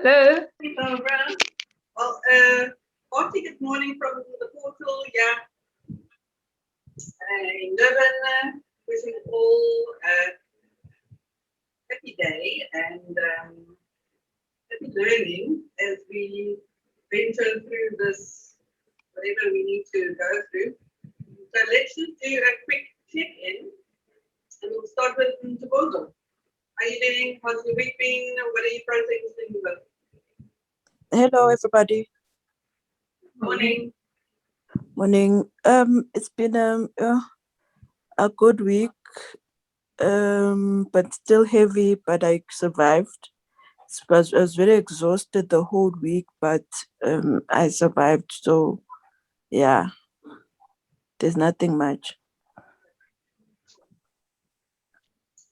Hello. Hey, Barbara. Well, hearty good morning from the portal. Yeah. In Durban, wishing all a happy day and happy learning as we venture through this, whatever we need to go through. So let's just do a quick check-in and we'll start with Tobozo. How are you doing? How's your week been? What are you processing with? Hello, everybody. Morning. Morning. It's been a good week, but still heavy. But I survived. I was very exhausted the whole week, but I survived. So, yeah, there's nothing much.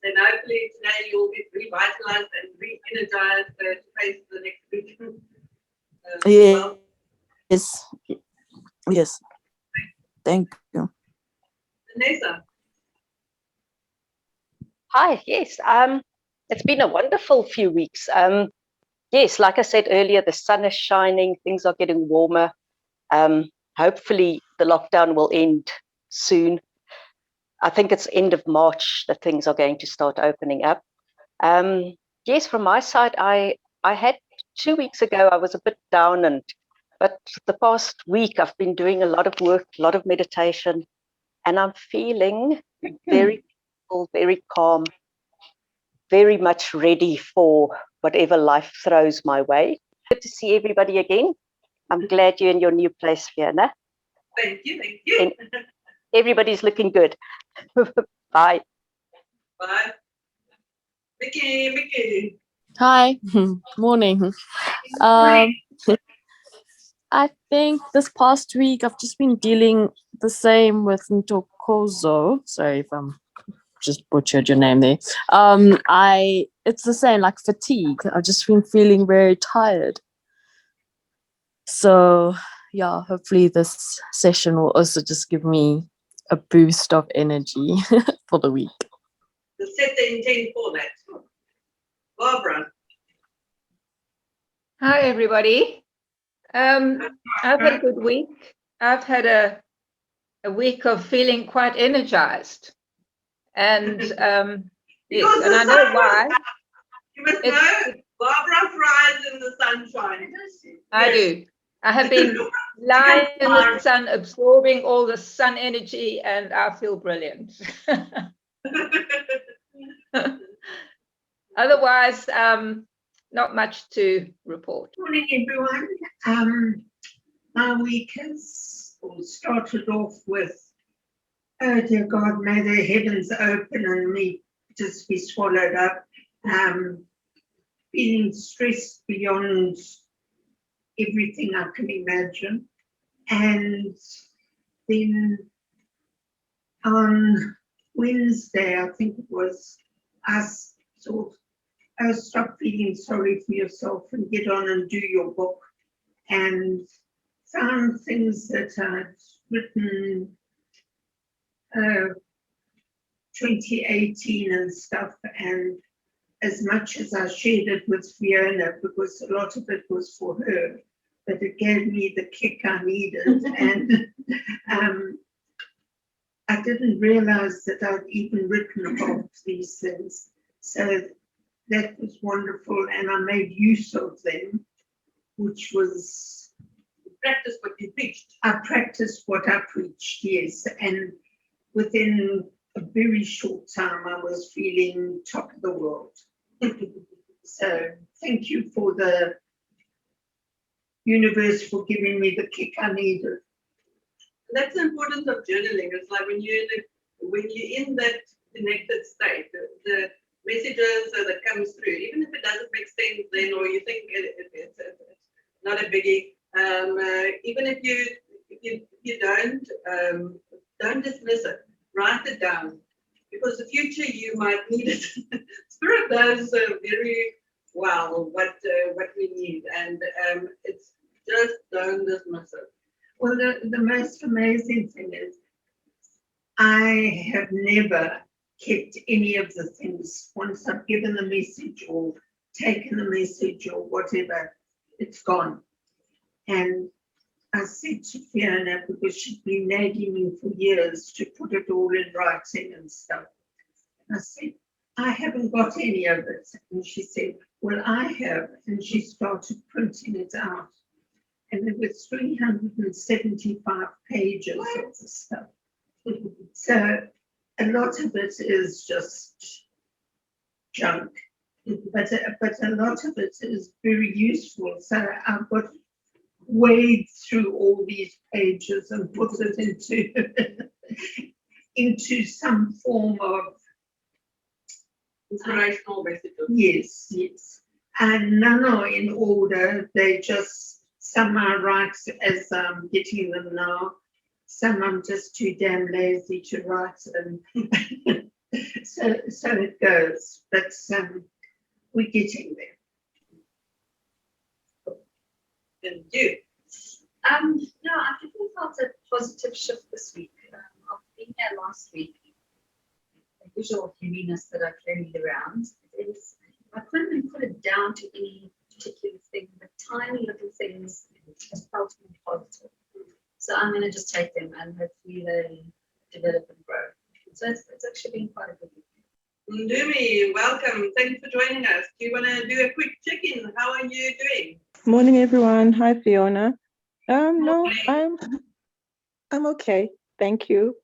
Then hopefully today you'll be revitalized and re-energized to face the next week. Yeah. Yes. Thank you. Vanessa. Hi. Yes. It's been a wonderful few weeks. Yes, like I said earlier, the sun is shining. Things are getting warmer. Hopefully, the lockdown will end soon. I think it's end of March that things are going to start opening up. Yes, from my side, I had 2 weeks ago, I was a bit down, but the past week I've been doing a lot of work, a lot of meditation, and I'm feeling very peaceful, very calm, very much ready for whatever life throws my way. Good to see everybody again. I'm glad you're in your new place, Fiona. Thank you, thank you. And everybody's looking good. Bye. Bye. Mickey. Hi, morning. I think this past week I've just been dealing the same with Ntokozo. Sorry if I'm just butchered your name there. It's the same, like fatigue. I've just been feeling very tired. So yeah, hopefully this session will also just give me a boost of energy for the week. To set the intent for that. Barbara. Hi, everybody. I've had a good week. I've had a week of feeling quite energized. And yes, and I know why. You must know, Barbara thrives in the sunshine. I do. I have been lying in the sun, absorbing all the sun energy, and I feel brilliant. Otherwise, not much to report. Morning, everyone. My week has started off with, oh dear God, may the heavens open and me just be swallowed up. Feeling stressed beyond everything I can imagine. And then on Wednesday, I think it was, I thought, oh, stop feeling sorry for yourself and get on and do your book. And found things that I'd written 2018 and stuff, and as much as I shared it with Fiona, because a lot of it was for her, but it gave me the kick I needed. And I didn't realize that I'd even written about these things. So that was wonderful, and I made use of them, which was... Practice what you preached. I practiced what I preached, yes. And within a very short time, I was feeling top of the world. So thank you for the universe for giving me the kick I needed. That's the importance of journaling. It's like when you're in that connected state, the messages that comes through, even if it doesn't make sense then, or you think it's not a biggie, even if you don't dismiss it, write it down, because the future you might need it. Spirit knows very well what we need, and it's just don't dismiss it. Well, the most amazing thing is I have never kept any of the things. Once I've given the message or taken a message or whatever, it's gone. And I said to Fiona, because she'd been nagging me for years to put it all in writing and stuff, I said, I haven't got any of it. And she said, well, I have. And she started printing it out. And there were 375 pages of the stuff. So a lot of it is just junk, but a lot of it is very useful. So I've got to wade through all these pages and put it into some form of inspirational messages. Yes, yes. And none are in order. They just, some I write as I'm getting them now. Some I'm just too damn lazy to write. And so it goes. But we're getting there. And you? No, I definitely felt a positive shift this week. I've been here last week. The visual heaviness that I carried around is, I couldn't even put it down to any particular thing, but tiny little things has felt more positive. So I'm going to just take them and hopefully they develop and grow. So it's actually been quite a good week. Ndumi, welcome. Thanks for joining us. Do you want to do a quick check-in? How are you doing? Morning, everyone. Hi, Fiona. No, I'm okay. Thank you.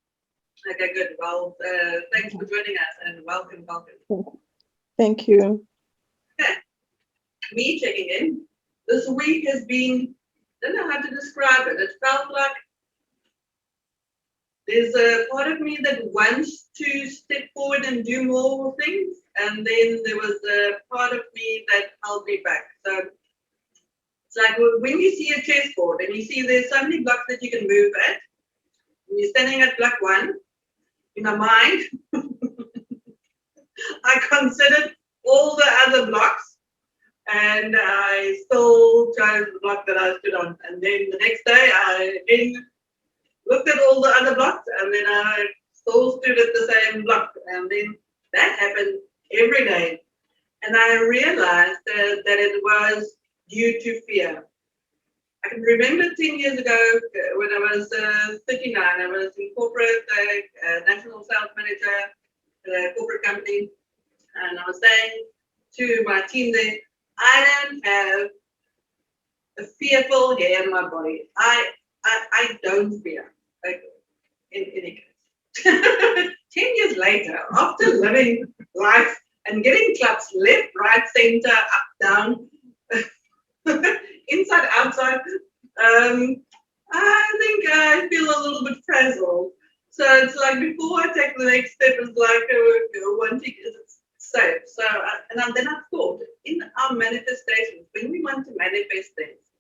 Okay, good. Well, thanks for joining us and welcome. Thank you. Okay. Me checking in. This week has been, I don't know how to describe it. It felt like there's a part of me that wants to step forward and do more things, and then there was a part of me that held me back. So it's like when you see a chessboard and you see there's so many blocks that you can move at, and you're standing at block 1, in my mind, I considered all the other blocks, and I still chose the block that I stood on. And then the next day, I again looked at all the other blocks, and then I still stood at the same block. And then that happened every day. And I realized that it was due to fear. I can remember 10 years ago when I was 39, I was in corporate, national sales manager at a corporate company, and I was saying to my team there, I don't have a fearful hair in my body. I don't fear. Like, in any case. 10 years later, after living life and getting claps left, right, center, up, down, inside, outside, I think I feel a little bit frazzled. So it's like before I take the next step, it's like one thing is safe. So then I thought in our manifestations, when we want to manifest things,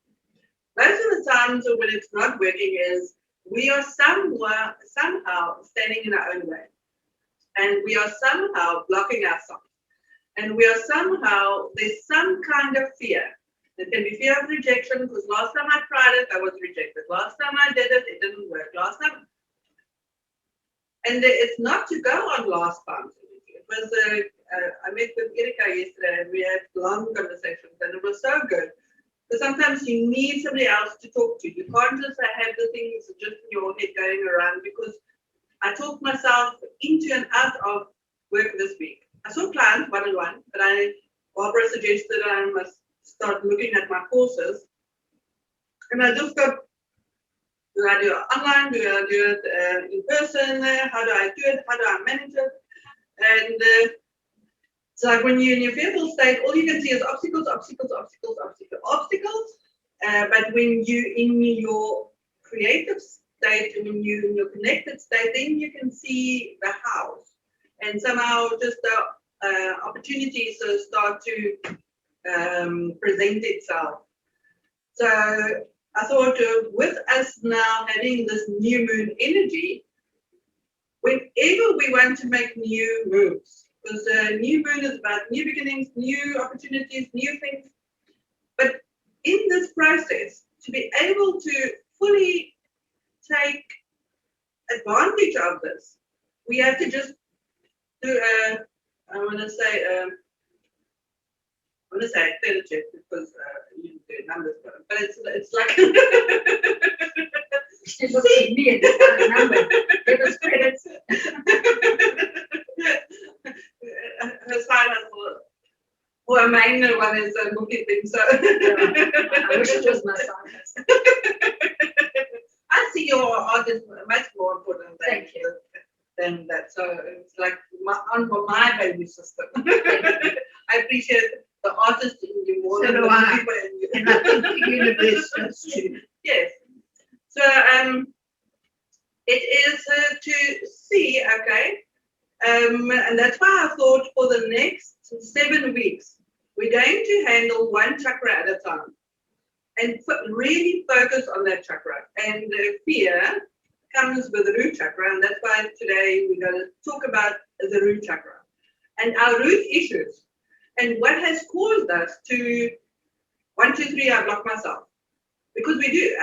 most of the times when it's not working is we are somehow standing in our own way, and we are somehow blocking ourselves, and we are somehow, there's some kind of fear. It can be fear of rejection, because last time I tried it, I was rejected. Last time I did it, it didn't work. Last time, and it's not to go on last time. It was I met with Erika yesterday, and we had long conversations, and it was so good. Because sometimes you need somebody else to talk to. You can't just have the things just in your head going around, because I talked myself into and out of work this week. I saw clients one-on-one, but Barbara suggested I must start looking at my courses. And I just got, do I do it online? Do I do it in person? How do I do it? How do I manage it? And it's like when you're in your fearful state, all you can see is obstacles, obstacles, obstacles, obstacles, obstacles. But when you're in your creative state, when you're in your connected state, then you can see the house. And somehow just the opportunities start to present itself. So I thought with us now having this new moon energy, whenever we want to make new moves, because new moon is about new beginnings, new opportunities, new things. But in this process, to be able to fully take advantage of this, we have to just do I want to say I'm going to say intelligent because you do numbers, but it's like. It looks at me and it's not a number. Give us credits. Her sign is well, a minor one is a movie thing, so. I wish it was my sign. I see your art is much more important Thank you. than that. So it's like my value system. I appreciate the artist in you more So than do the I. people in you. And I think the universe does too. Yes. So it is to see, okay, and that's why I thought for the next 7 weeks we're going to handle one chakra at a time and really focus on that chakra. And fear comes with the root chakra, and that's why today we're going to talk about the root chakra and our root issues and what has caused us to 1, 2, 3. I block myself. Because we do,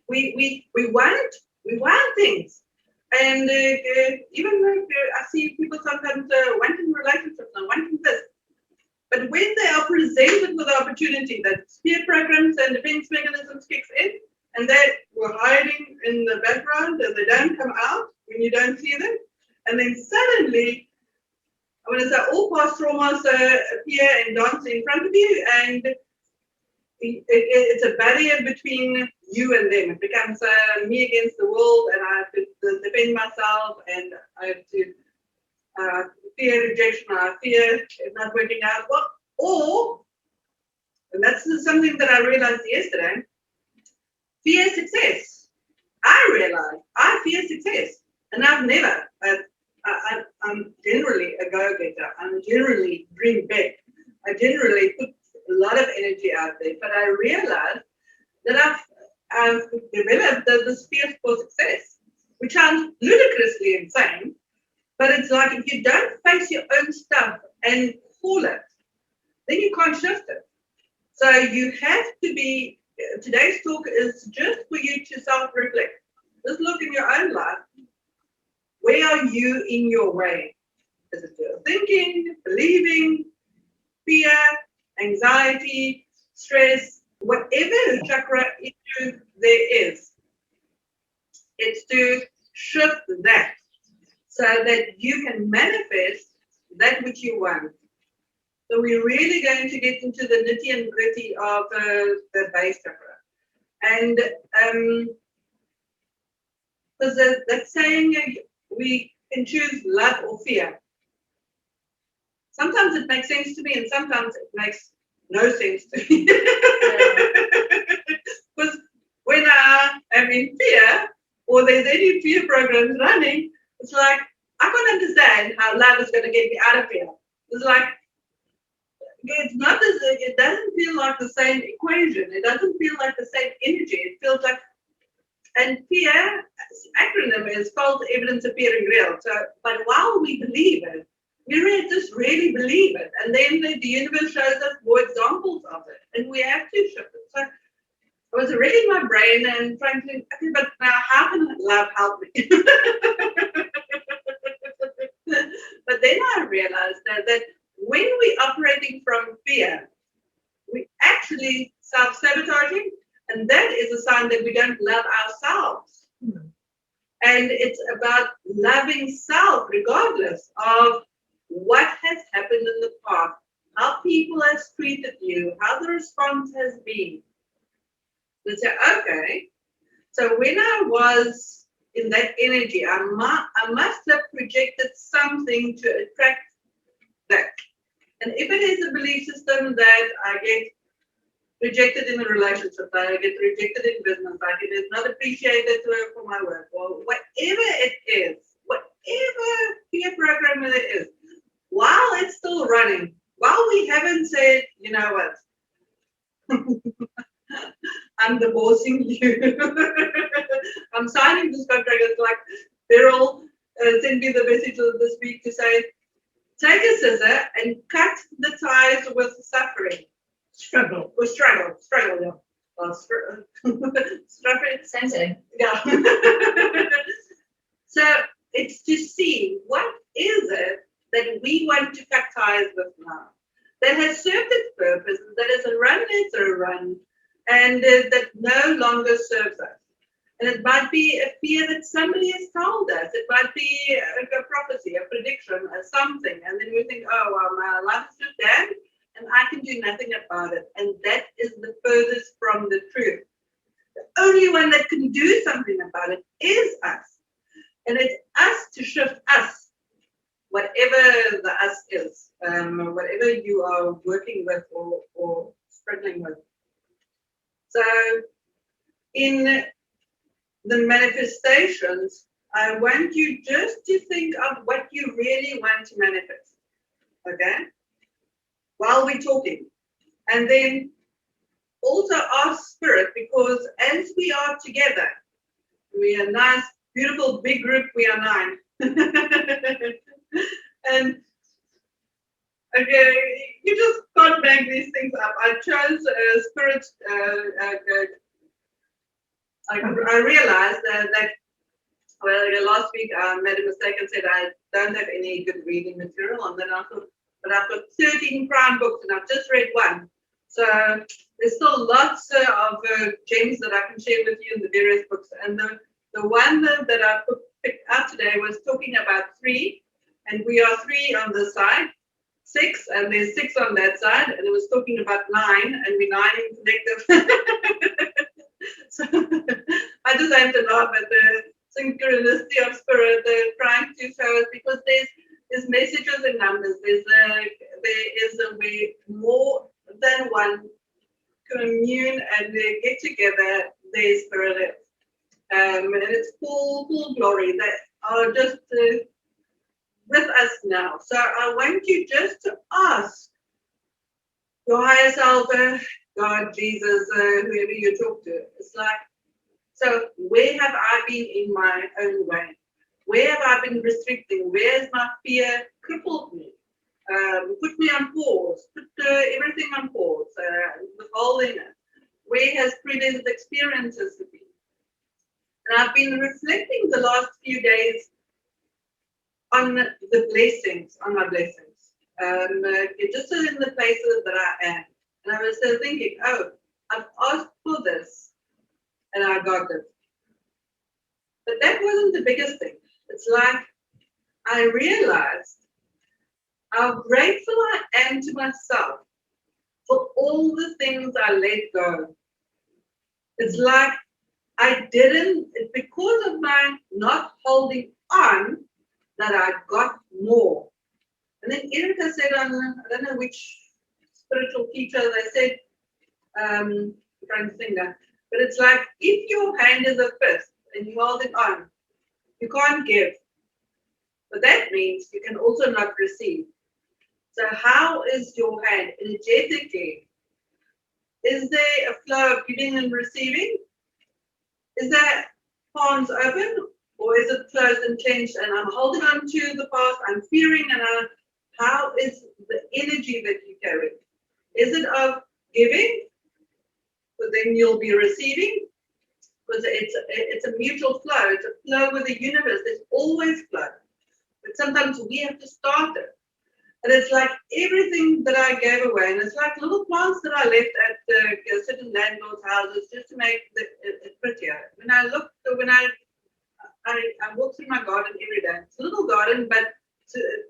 we want things, and even like I see people sometimes wanting relationships and wanting this, but when they are presented with the opportunity that fear programs and defense mechanisms kicks in, and they were hiding in the background and they don't come out when you don't see them, and then suddenly, I want to say all past traumas appear and dance in front of you, and it's a barrier between you and them. It becomes me against the world, and I have to defend myself, and I have to fear rejection. I fear it's not working out. Well, or, and that's something that I realized yesterday, fear success. I realized I fear success, and I've never. I'm generally a go-getter. I'm generally dream big. I generally put a lot of energy out there, but I realized that I've developed this fear for success, which sounds ludicrously insane, but it's like if you don't face your own stuff and call it, then you can't shift it. So you have to be, today's talk is just for you to self-reflect. Just look in your own life. Where are you in your way? Is it your thinking, believing, fear, anxiety, stress, whatever chakra issue there is, it's to shift that so that you can manifest that which you want. So we're really going to get into the nitty and gritty of the base chakra. And because that saying, we can choose love or fear. Sometimes it makes sense to me, and sometimes it makes no sense to me. Because when I am in fear, or there's any fear programs running, it's like, I can't understand how love is going to get me out of fear. It's like, it's not as, it doesn't feel like the same equation. It doesn't feel like the same energy. It feels like, and fear, acronym is false evidence appearing real. So, but while we believe it, we just really believe it, and then the universe shows us more examples of it, and we have to shift it. So I was reading my brain and trying to think, okay, but now how can love help me? But then I realized that when we're operating from fear, we actually self-sabotaging, and that is a sign that we don't love ourselves. And it's about loving self regardless of what has happened in the past, how people have treated you, how the response has been. And say, okay, so when I was in that energy, I must have projected something to attract that. And if it is a belief system that I get rejected in a relationship, that I get rejected in business, I get not appreciated for my work, or whatever it is, whatever fear program it is, while it's still running, while we haven't said, you know what, I'm divorcing you. I'm signing this contract. It's like Beryl sent me the message this week to say, take a scissor and cut the ties with suffering. Struggle, yeah. Well, struggle. Same thing. Yeah. So it's to see what is it that we want to cut ties with now. that has served its purpose, that has run its run, and that no longer serves us. And it might be a fear that somebody has told us. It might be a prophecy, a prediction, or something. And then we think, oh, well, my life is just dead, and I can do nothing about it. And that is the furthest from the truth. The only one that can do something about it is us. And it's us to shift us, whatever the us is, whatever you are working with or struggling with. So in the manifestations, I want you just to think of what you really want to manifest, okay? While we're talking. And then also ask Spirit, because as we are together, we are a nice, beautiful, big group, we are 9. And okay, you just can't make these things up. I chose Spirit. I realized that well, last week I made a mistake and said I don't have any good reading material, and then I thought, but I've got 13 prime books and I've just read one. So there's still lots of gems that I can share with you in the various books. And the one that I picked out today was talking about 3, and we are 3 on this side, 6, and there's 6 on that side, and it was talking about 9, and we're 9 in collective. So I just have to laugh at the synchronicity of Spirit. They're trying to show us, because there's messages in numbers. There is a way more than one commune and they get together. There's Spirit, and it's full glory. They are just with us now. So I want you just to ask your higher self, God, Jesus, whoever you talk to. It's like, so where have I been in my own way? Where have I been restricting? Where has my fear crippled me? Put me on pause, put everything on pause, withholding it. Where has previous experiences been? And I've been reflecting the last few days on the blessings, on my blessings. Just in the places that I am. And I was thinking, oh, I've asked for this and I got it. But that wasn't the biggest thing. It's like I realized how grateful I am to myself for all the things I let go. It's like I didn't, because of my not holding on, that I got more. And then Erica said, I don't know which spiritual teacher, they said, I'm trying to think that, but it's like if your hand is a fist and you hold it on, you can't give. But that means you can also not receive. So how is your hand energetically? Is there a flow of giving and receiving? Is that palms open, or is it closed and clenched and I'm holding on to the past, I'm fearing, and how is the energy that you carry? Is it of giving? But then you'll be receiving, because it's a mutual flow. It's a flow with the universe. There's always flow. But sometimes we have to start it. And it's like everything that I gave away, and it's like little plants that I left at certain landlords' houses just to make it prettier. When I walk through my garden every day. It's a little garden, but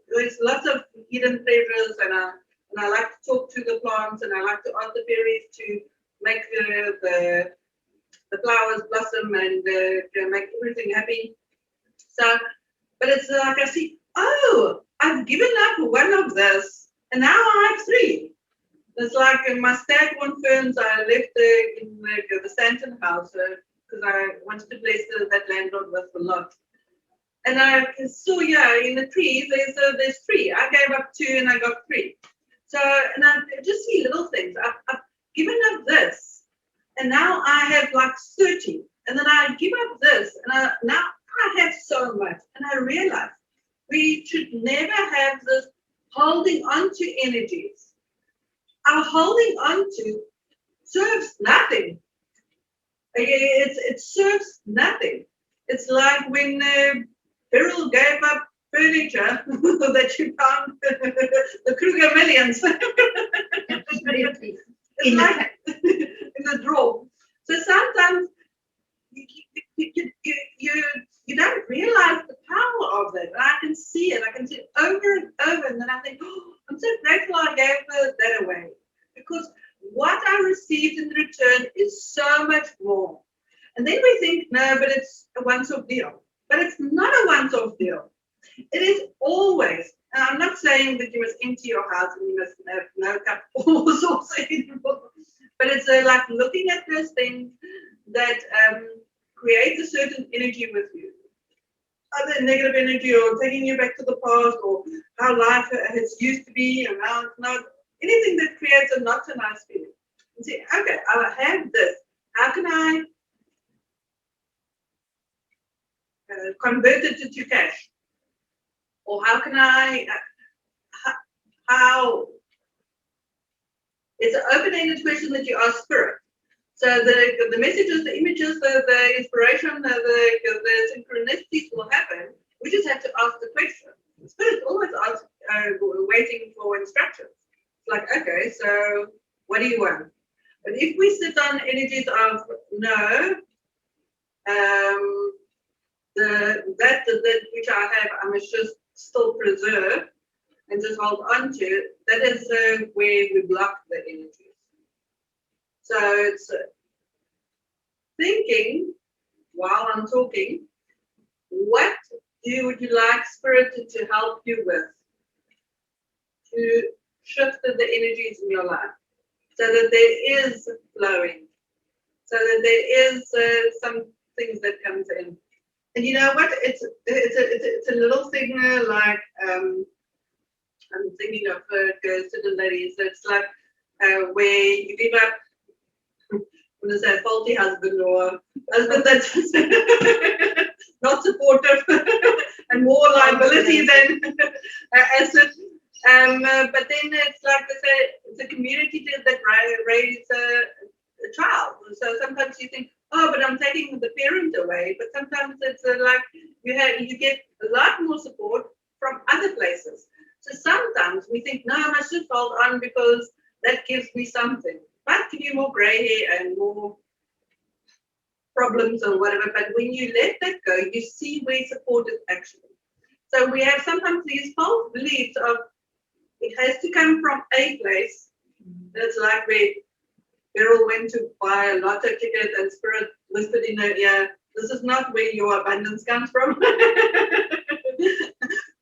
there's lots of hidden treasures, and I like to talk to the plants, and I like to ask the fairies to make the flowers blossom and make everything happy. So, but it's like I see, oh, I've given up one of this, and now I have 3. It's like in my stagborn ferns, I left in the Stanton house because I wanted to bless that landlord with a lot. And I saw, in the trees, there's 3. I gave up 2 and I got 3. So, and I just see little things. I've given up this, and now I have like 30. And then I give up this, and now I have so much. And I realize we should never have this holding on to energies. Our holding on to serves nothing. It serves nothing. It's like when Beryl gave up furniture that you found the Kruger Millions. Absolutely. It's like in the drawer. So sometimes you don't realize the power of that. And I can see it. I can see it over and over. And then I think, oh, I'm so grateful I gave that away. Because what I received in return is so much more. And then we think, no, but it's a once-off deal. But it's not a once-off deal. It is always, and I'm not saying that you must empty your house and you must have no cup or sauce anymore. But it's like looking at those things that create a certain energy with you. Either negative energy or taking you back to the past or how life has used to be and now it's not. Anything that creates a not so nice feeling. You say, okay, I have this. How can I convert it to cash? Or how can I, how? It's an open-ended question that you ask Spirit. So the messages, the images, the inspiration, the synchronicities will happen. We just have to ask the question. Spirit always asks, waiting for instructions. It's like, okay, so what do you want? But if we sit on energies of no, that which I have, I must just still preserve and just hold on to, that is where we block the energies. So it's thinking while I'm talking, what would you like Spirit to help you with to shift the energies in your life so that there is flowing, so that there is some things that comes in. And you know what? It's a little thing like I'm thinking of goes to the ladies. So it's like where you give up. I'm going to say a faulty husband or husband that's not supportive and more liability than asset. But then it's like they say, it's a community that raise a child. So sometimes you think, oh, but I'm taking the parent away. But sometimes it's like you get a lot more support from other places. So sometimes we think, no, I must just hold on because that gives me something. Might give you more grey hair and more problems or whatever. But when you let that go, you see where support is actually. So we have sometimes these false beliefs of it has to come from a place. That's like where Beryl went to buy a lotto ticket and Spirit whispered in her ear, this is not where your abundance comes from.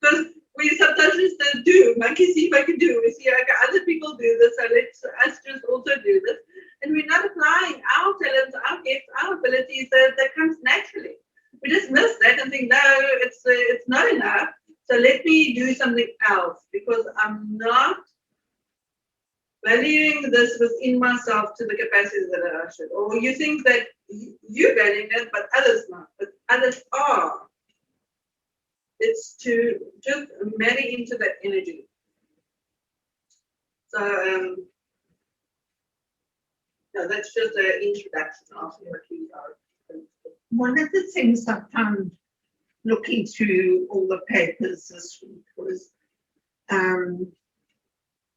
Because we sometimes just do, monkey see, monkey do. We see okay, other people do this, so let's us just also do this. And we're not applying our talents, our gifts, our abilities that comes naturally. We just miss that and think, no, it's not enough. So let me do something else because I'm not valuing this within myself to the capacity that I should. Or you think that you're valuing it, but others not. But others are. It's to just marry into that energy. So, no, that's just an introduction of what we are. One of the things I found looking through all the papers this week was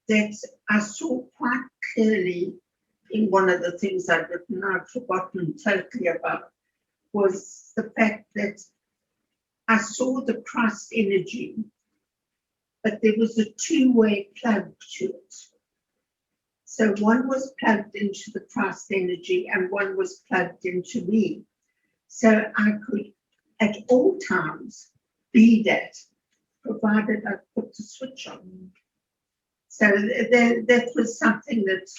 that I saw quite clearly in one of the things I'd written, I've forgotten totally about, was the fact that I saw the Christ energy, but there was a two-way plug to it. So one was plugged into the Christ energy and one was plugged into me. So I could, at all times, be that, provided I put the switch on. So that was something that's,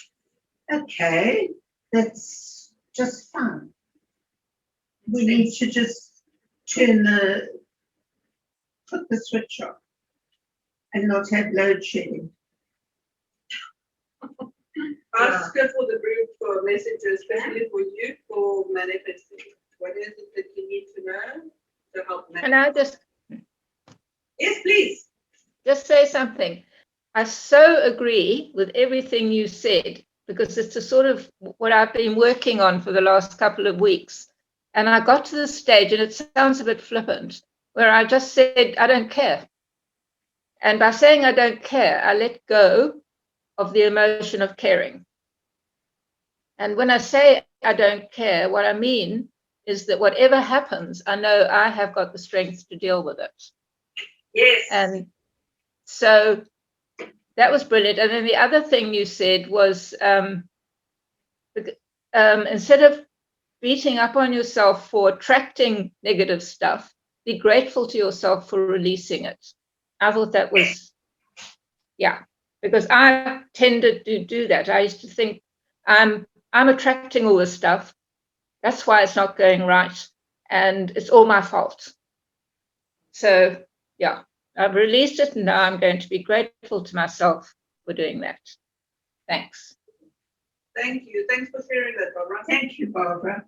okay, that's just fun. We need to just put the switch on and not have load shedding. Ask for the group for messages, especially for you, for manifesting. What is it that you need to know to help manifest? Can I just Yes, please. just say something? I so agree with everything you said, because it's a sort of what I've been working on for the last couple of weeks. And I got to this stage, and it sounds a bit flippant, where I just said, I don't care. And by saying I don't care, I let go of the emotion of caring. And when I say I don't care, what I mean is that whatever happens, I know I have got the strength to deal with it. Yes. And so that was brilliant. And then the other thing you said was instead of beating up on yourself for attracting negative stuff, be grateful to yourself for releasing it. I thought that was, yeah, because I tended to do that. I used to think I'm attracting all this stuff. That's why it's not going right. And it's all my fault. So, yeah, I've released it, and now I'm going to be grateful to myself for doing that. Thanks. Thank you. Thanks for sharing that, Barbara. Thank you, Barbara.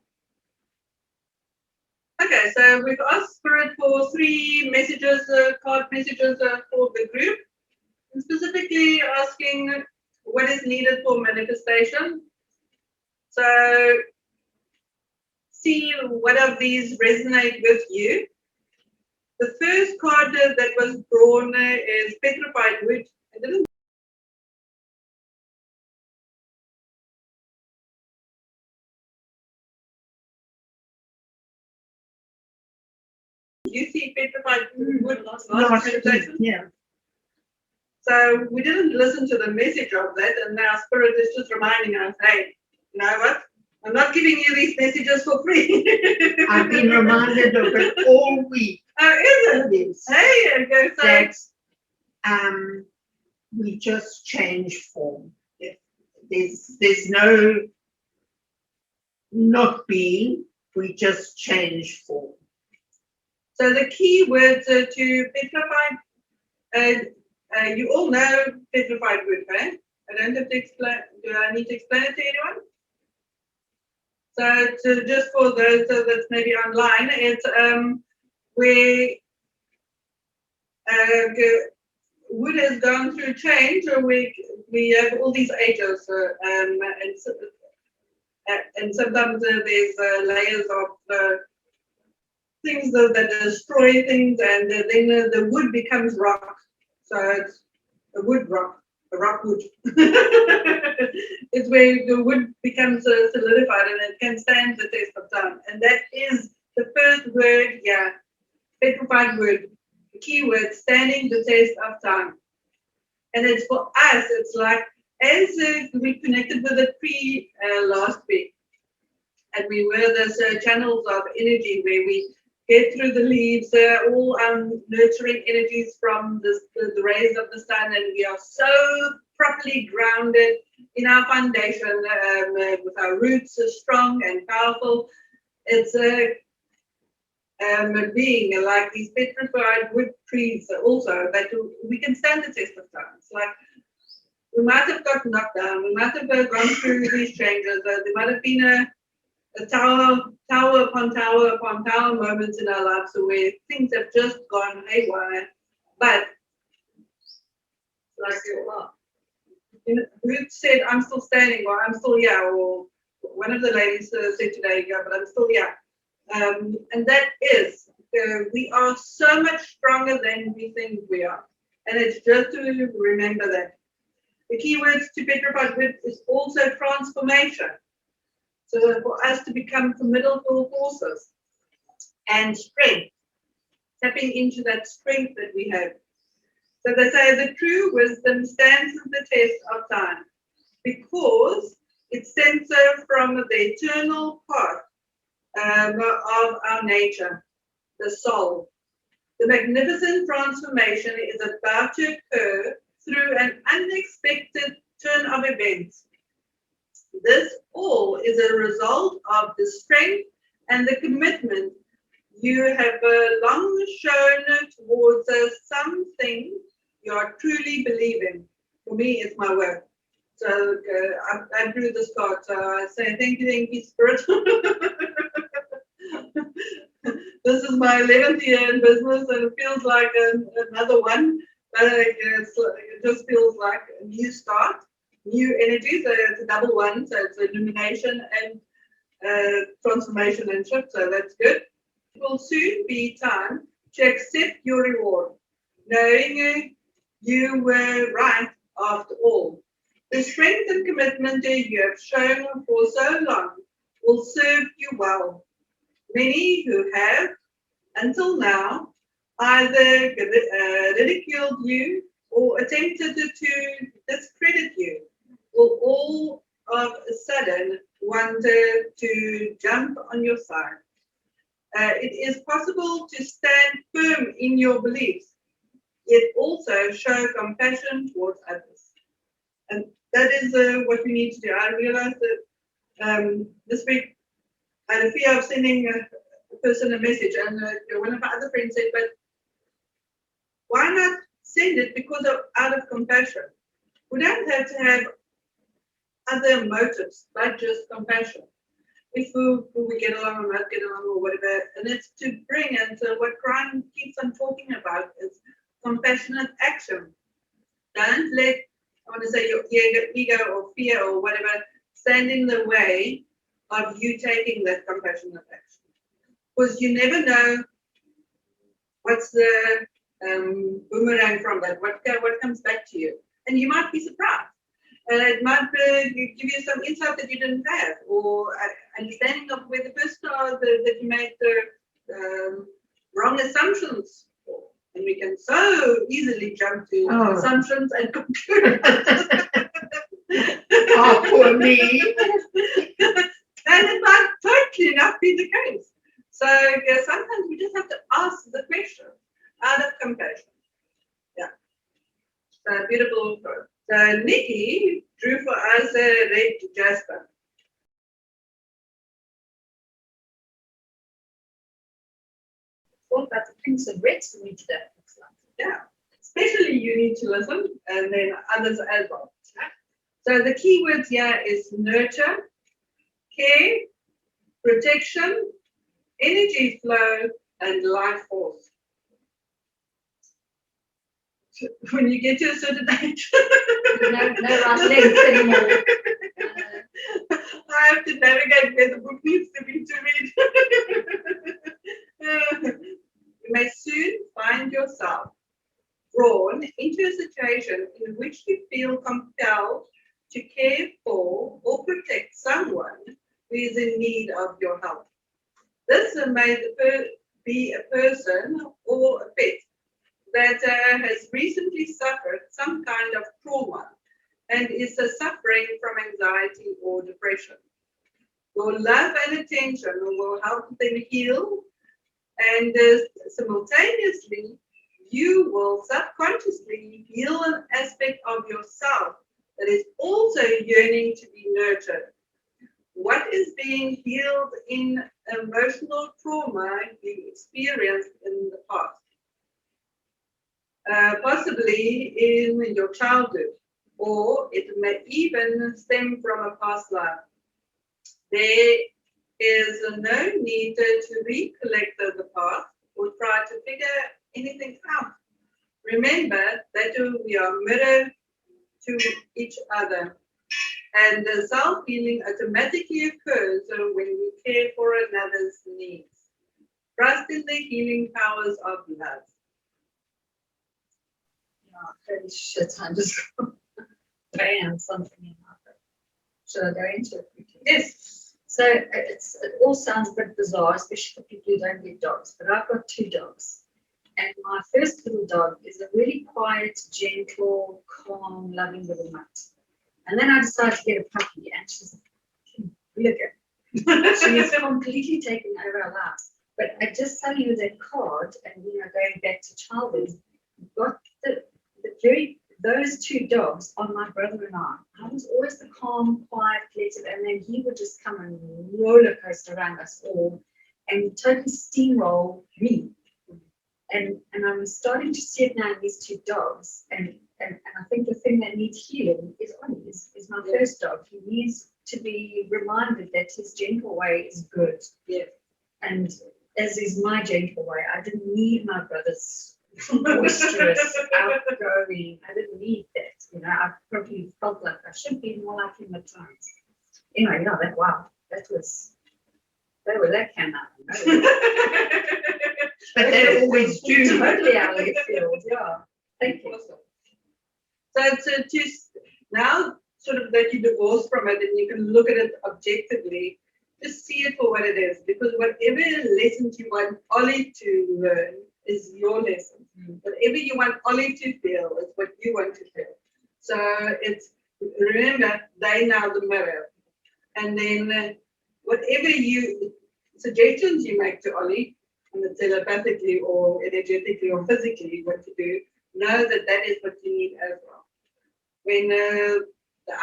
Okay, so we've asked Spirit for 3 messages, card messages for the group, and specifically asking what is needed for manifestation. So see what of these resonate with you. The first card that was drawn is Petrified Wood. I didn't. You see Petrified Wood last meditation? Yeah. So we didn't listen to the message of that, and now Spirit is just reminding us, hey, you know what? I'm not giving you these messages for free. I've been reminded of it all week. Oh, is it? Yes. Hey, okay, so That we just change form. There's no not being, we just change form. So the key words to petrified, you all know petrified wood, right? I don't have to explain. Do I need to explain it to anyone? So just for those that's maybe online, it's where wood has gone through change, or we have all these ages, and sometimes there's layers of things that destroy things, and then the wood becomes rock. So it's a wood rock, a rock wood. It's where the wood becomes solidified and it can stand the test of time. And that is the first word, yeah, petrified wood, the key word, standing the test of time. And it's for us, it's like, as we connected with it last week, and we were those channels of energy where we get through the leaves, all nurturing energies from the rays of the sun, and we are so properly grounded in our foundation, with our roots strong and powerful. It's a being like these petrified wood trees also, that we can stand the test of time. It's like we might have got knocked down, we might have gone through these changes, there might have been a tower upon tower moments in our lives where things have just gone haywire. But like, Ruth said, I'm still standing, or I'm still here, or one of the ladies said today, yeah, but I'm still here. And that is, we are so much stronger than we think we are. And it's just to remember that. The key words to petrified wood is also transformation. So for us to become formidable forces and strength, tapping into that strength that we have. So they say the true wisdom stands the test of time because it stems from the eternal part of our nature, the soul. The magnificent transformation is about to occur through an unexpected turn of events. This all is a result of the strength and the commitment you have long shown towards something you are truly believing. For me, it's my work. So I drew this card. So I say thank you, Spirit. This is my 11th year in business, and it feels like another one. But it just feels like a new start. New energy, so it's a double one, so it's illumination and transformation and shift, so that's good. It will soon be time to accept your reward, knowing you were right after all. The strength and commitment you have shown for so long will serve you well. Many who have, until now, either ridiculed you or attempted to discredit you, will all of a sudden want to jump on your side. It is possible to stand firm in your beliefs, yet also show compassion towards others. And that is what we need to do. I realized that this week I had a fear of sending a person a message, and one of my other friends said, but why not send it out of compassion? We don't have to have other motives, but just compassion. If we get along or not get along or whatever, and it's to bring, and what Brian keeps on talking about is compassionate action. Don't let, I want to say, your ego or fear or whatever stand in the way of you taking that compassionate action. Because you never know what's the boomerang from that, what comes back to you. And you might be surprised. It might give you some insight that you didn't have, or understanding of where the person that you made the wrong assumptions for. And we can so easily jump to assumptions and conclusions. Oh, poor me. And it might totally not be the case. So sometimes we just have to ask the question out of compassion. Yeah. So beautiful quote. So Nikki drew for us a red jasper. What about the Prince of Reds for me today? Yeah. Especially you need to listen, and then others as well. So the key words here is nurture, care, protection, energy flow, and life force. When you get to a certain age, No right legs anymore. I have to navigate where the book needs to be to read. You may soon find yourself drawn into a situation in which you feel compelled to care for or protect someone who is in need of your help. This may be a person or a pet that has recently suffered some kind of trauma and is suffering from anxiety or depression. Your love and attention will help them heal, and simultaneously, you will subconsciously heal an aspect of yourself that is also yearning to be nurtured. What is being healed in emotional trauma you experienced in the past? Possibly in your childhood, or it may even stem from a past life. There is no need to recollect the past or try to figure anything out. Remember that we are mirror to each other, and the self-healing automatically occurs when we care for another's needs. Trust in the healing powers of love. Holy shit, I'm just bam, something in my brain. Should I go into it quickly? Yes. So it all sounds a bit bizarre, especially for people who don't get dogs, but I've got 2 dogs. And my first little dog is a really quiet, gentle, calm, loving little mutt. And then I decided to get a puppy, and she's brilliant. She has completely taken over our lives. But I just suddenly with that card, and going back to childhood, got those 2 dogs are my brother and I. I was always the calm, quiet, collected, and then he would just come and roller coaster around us all and totally steamroll me. And I'm starting to see it now in these 2 dogs. And I think the thing that needs healing is Ollie, is my first dog. He needs to be reminded that his gentle way is good. Yeah. And as is my gentle way, I didn't need my brother's boisterous, outgoing. I didn't need that. I probably felt like I should be more like him at times. Anyway, that came out. But they always do. Totally out of the field, yeah. Thank you. So it's just now sort of that you divorce from it and you can look at it objectively, just see it for what it is. Because whatever lessons you want Ollie to learn is your lesson. Whatever you want Ollie to feel is what you want to feel. So it's, remember, they now the mirror. And then whatever suggestions you make to Ollie, and telepathically or energetically or physically what to do, know that that is what you need as well. When the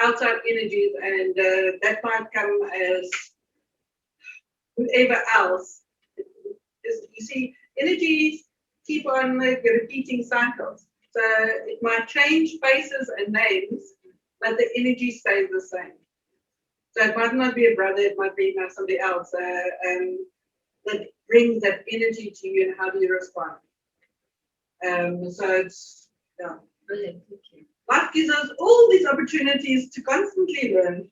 outside energies and that might come as whatever else, you see, energies keep on repeating cycles. So it might change faces and names, but the energy stays the same. So it might not be a brother, it might be somebody else that brings that energy to you, and how do you respond? So it's, yeah. Brilliant, thank you. Life gives us all these opportunities to constantly learn.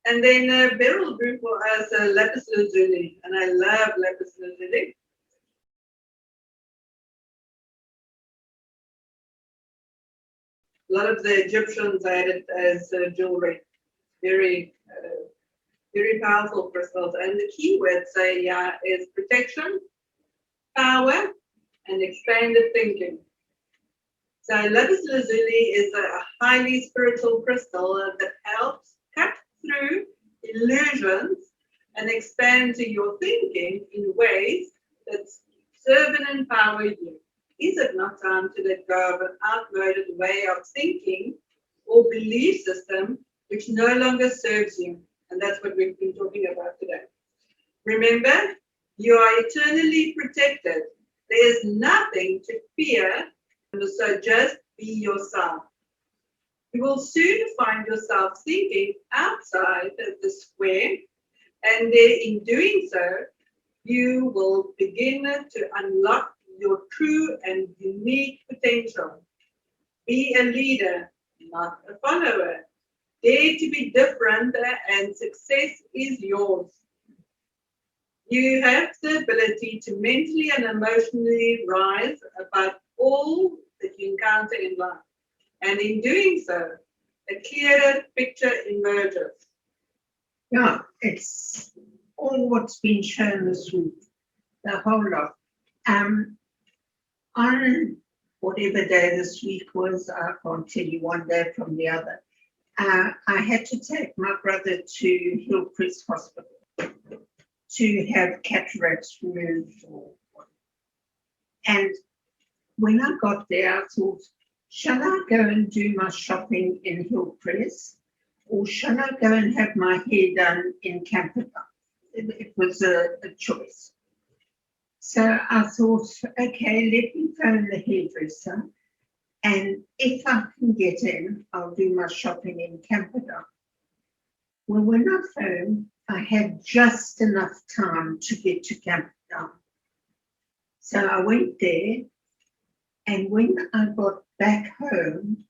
And then Beryl drew for us lapis lazuli, and I love lapis lazuli. A lot of the Egyptians had it as jewelry, very powerful crystals. And the key words is protection, power, and expanded thinking. So lapis lazuli is a highly spiritual crystal that helps cut through illusions and expand to your thinking in ways that serve and empower you. Is it not time to let go of an outmoded way of thinking or belief system which no longer serves you? And that's what we've been talking about today. Remember, you are eternally protected. There is nothing to fear, so just be yourself. You will soon find yourself thinking outside of the square, and in doing so, you will begin to unlock your true and unique potential. Be a leader, not a follower. Dare to be different, and success is yours. You have the ability to mentally and emotionally rise above all that you encounter in life. And in doing so, a clearer picture emerges. Yeah, it's all what's been shown this week, the whole lot. On whatever day this week was, I can't tell you one day from the other, I had to take my brother to Hillcrest Hospital to have cataracts removed. And when I got there, I thought, shall I go and do my shopping in Hillcrest, or shall I go and have my hair done in Camperdown? It was a choice. So I thought, okay, let me phone the hairdresser, and if I can get in, I'll do my shopping in Camperdown. Well, when I phoned, I had just enough time to get to Camperdown. So I went there, and when I got back home,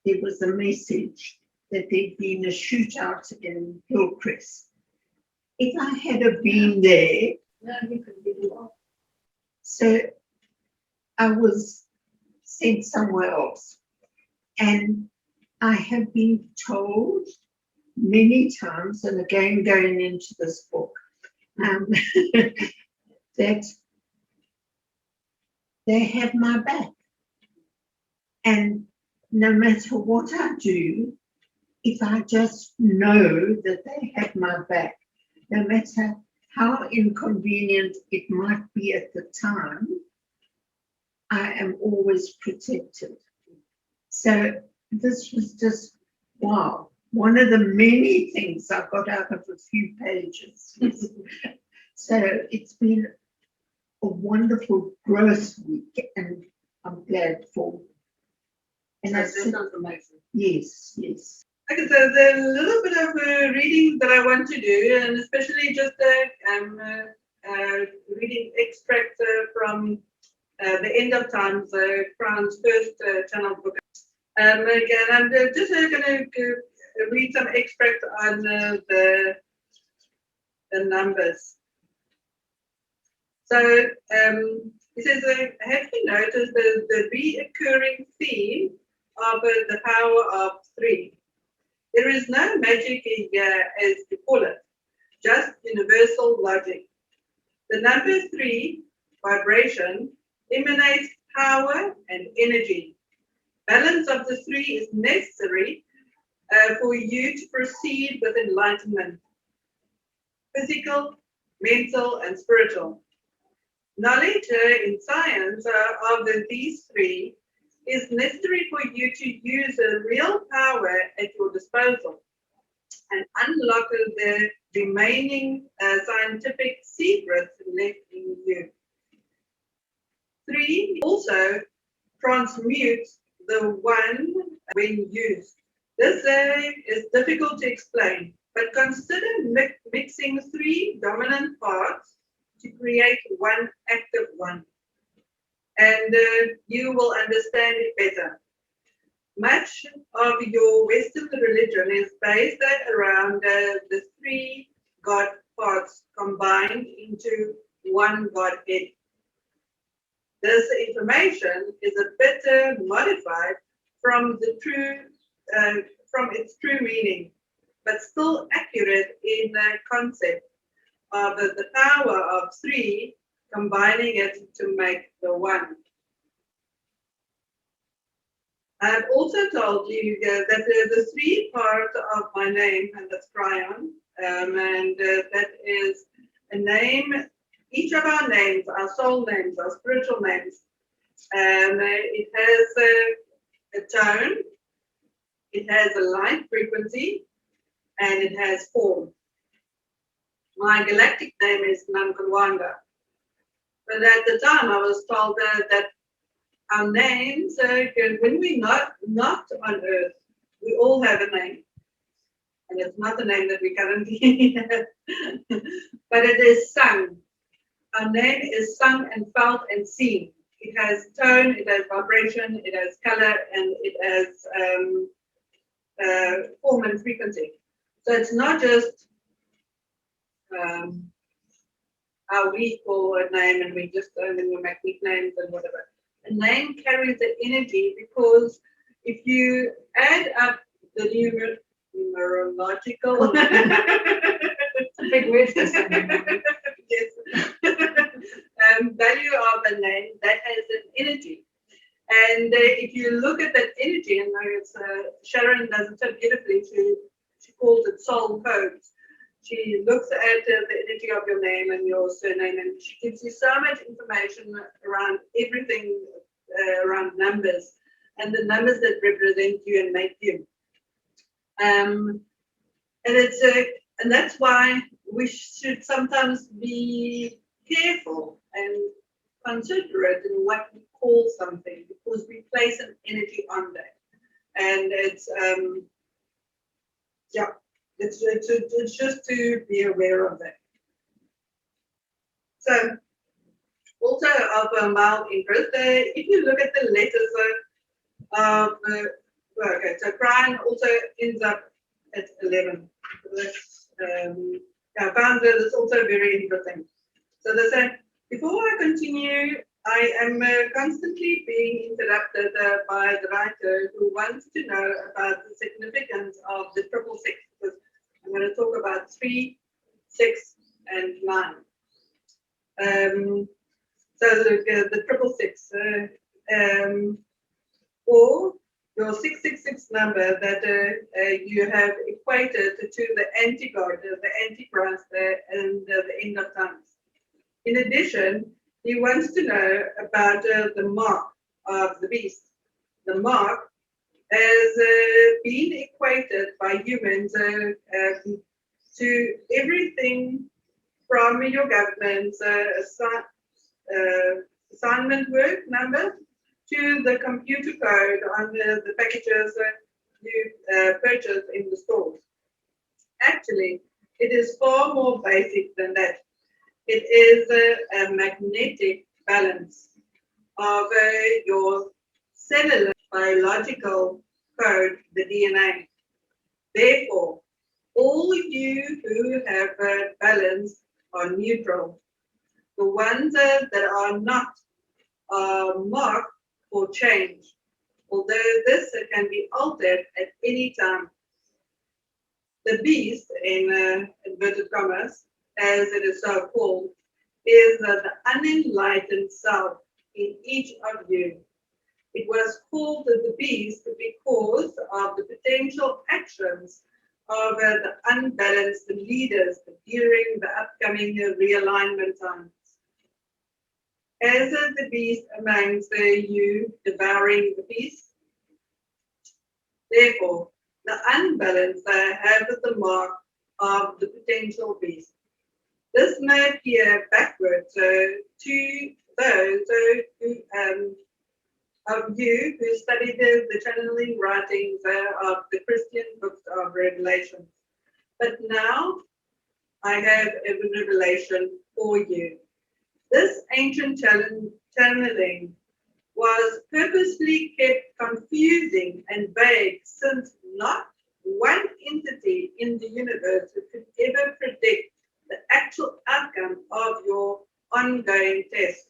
there was a message that there'd been a shootout in Hillcrest. If I had been there, No, you could be wrong. so I was sent somewhere else. And I have been told many times, and again going into this book, that they have my back. And no matter what I do, if I just know that they have my back, no matter how inconvenient it might be at the time, I am always protected. So this was just, wow, one of the many things I got out of a few pages. So it's been a wonderful growth week, and I'm glad for. And That sounds amazing. yes, yes. Okay, so there's a little bit of reading that I want to do, and especially just reading extracts from The End of Times, Crown's first channel book. Again, I'm just going to read some extracts on the numbers. So he says, have you noticed the reoccurring theme of the power of 3? There is no magic here, as you call it, just universal logic. The number 3, vibration, emanates power and energy. Balance of the 3 is necessary for you to proceed with enlightenment. Physical, mental, and spiritual. Knowledge in science of these 3 is necessary for you to use a real power at your disposal and unlock the remaining scientific secrets left in you. 3 also transmutes the 1 when used. This is difficult to explain, but consider mixing 3 dominant parts to create 1 active 1, and you will understand it better. Much of your Western religion is based around the 3 God parts combined into 1 Godhead. This information is a bit modified from its true meaning, but still accurate in the concept of the power of 3 combining it to make the 1. I've also told you that the 3 parts of my name, and that's Cryon, and that is a name. Each of our names, our soul names, our spiritual names, it has a tone, it has a light frequency, and it has form. My galactic name is Namkalwanda. But at the time I was told that our names, when we're not on Earth, we all have a name. And it's not the name that we currently have, but it is sung. Our name is sung and felt and seen. It has tone, it has vibration, it has color, and it has form and frequency. So it's not just how we call a name and we just and then we make nicknames and whatever. A name carries the energy, because if you add up the numerological it's a big word for something. Yes. Value of a name, that has an energy. And if you look at that energy, and it's, Sharon does it so beautifully, she calls it soul codes. She looks at the energy of your name and your surname, and she gives you so much information around everything, around numbers, and the numbers that represent you and make you. And that's why we should sometimes be careful and considerate in what we call something, because we place an energy on that, and it's yeah, it's just to be aware of that. So also of mild interest, if you look at the letters okay, so Brian also ends up at 11. So that's I found that's also very interesting. So they say, before I continue, I am constantly being interrupted by the writer who wants to know about the significance of the 666, because I'm going to talk about 3, 6, and 9. So the 666, or your 666 number that you have equated to the anti-God, the Antichrist, and the end of times. In addition, he wants to know about the mark of the beast. The mark has been equated by humans to everything from your government's assignment work number to the computer code on the packages you purchase in the stores. Actually, it is far more basic than that. It is a magnetic balance of your cellular biological code, the DNA. Therefore, all you who have balance are neutral. The ones that are not marked for change, although this can be altered at any time. The beast, in inverted commas, as it is so called, is the unenlightened self in each of you. It was called the beast because of the potential actions of the unbalanced leaders during the upcoming realignment times. As the beast amongst you devouring the beast, therefore, the unbalanced have the mark of the potential beast. This may appear backwards to those of you who studied the channeling writings of the Christian books of Revelation. But now I have a revelation for you. This ancient channeling was purposely kept confusing and vague, since not one entity in the universe could ever predict the actual outcome of your ongoing test.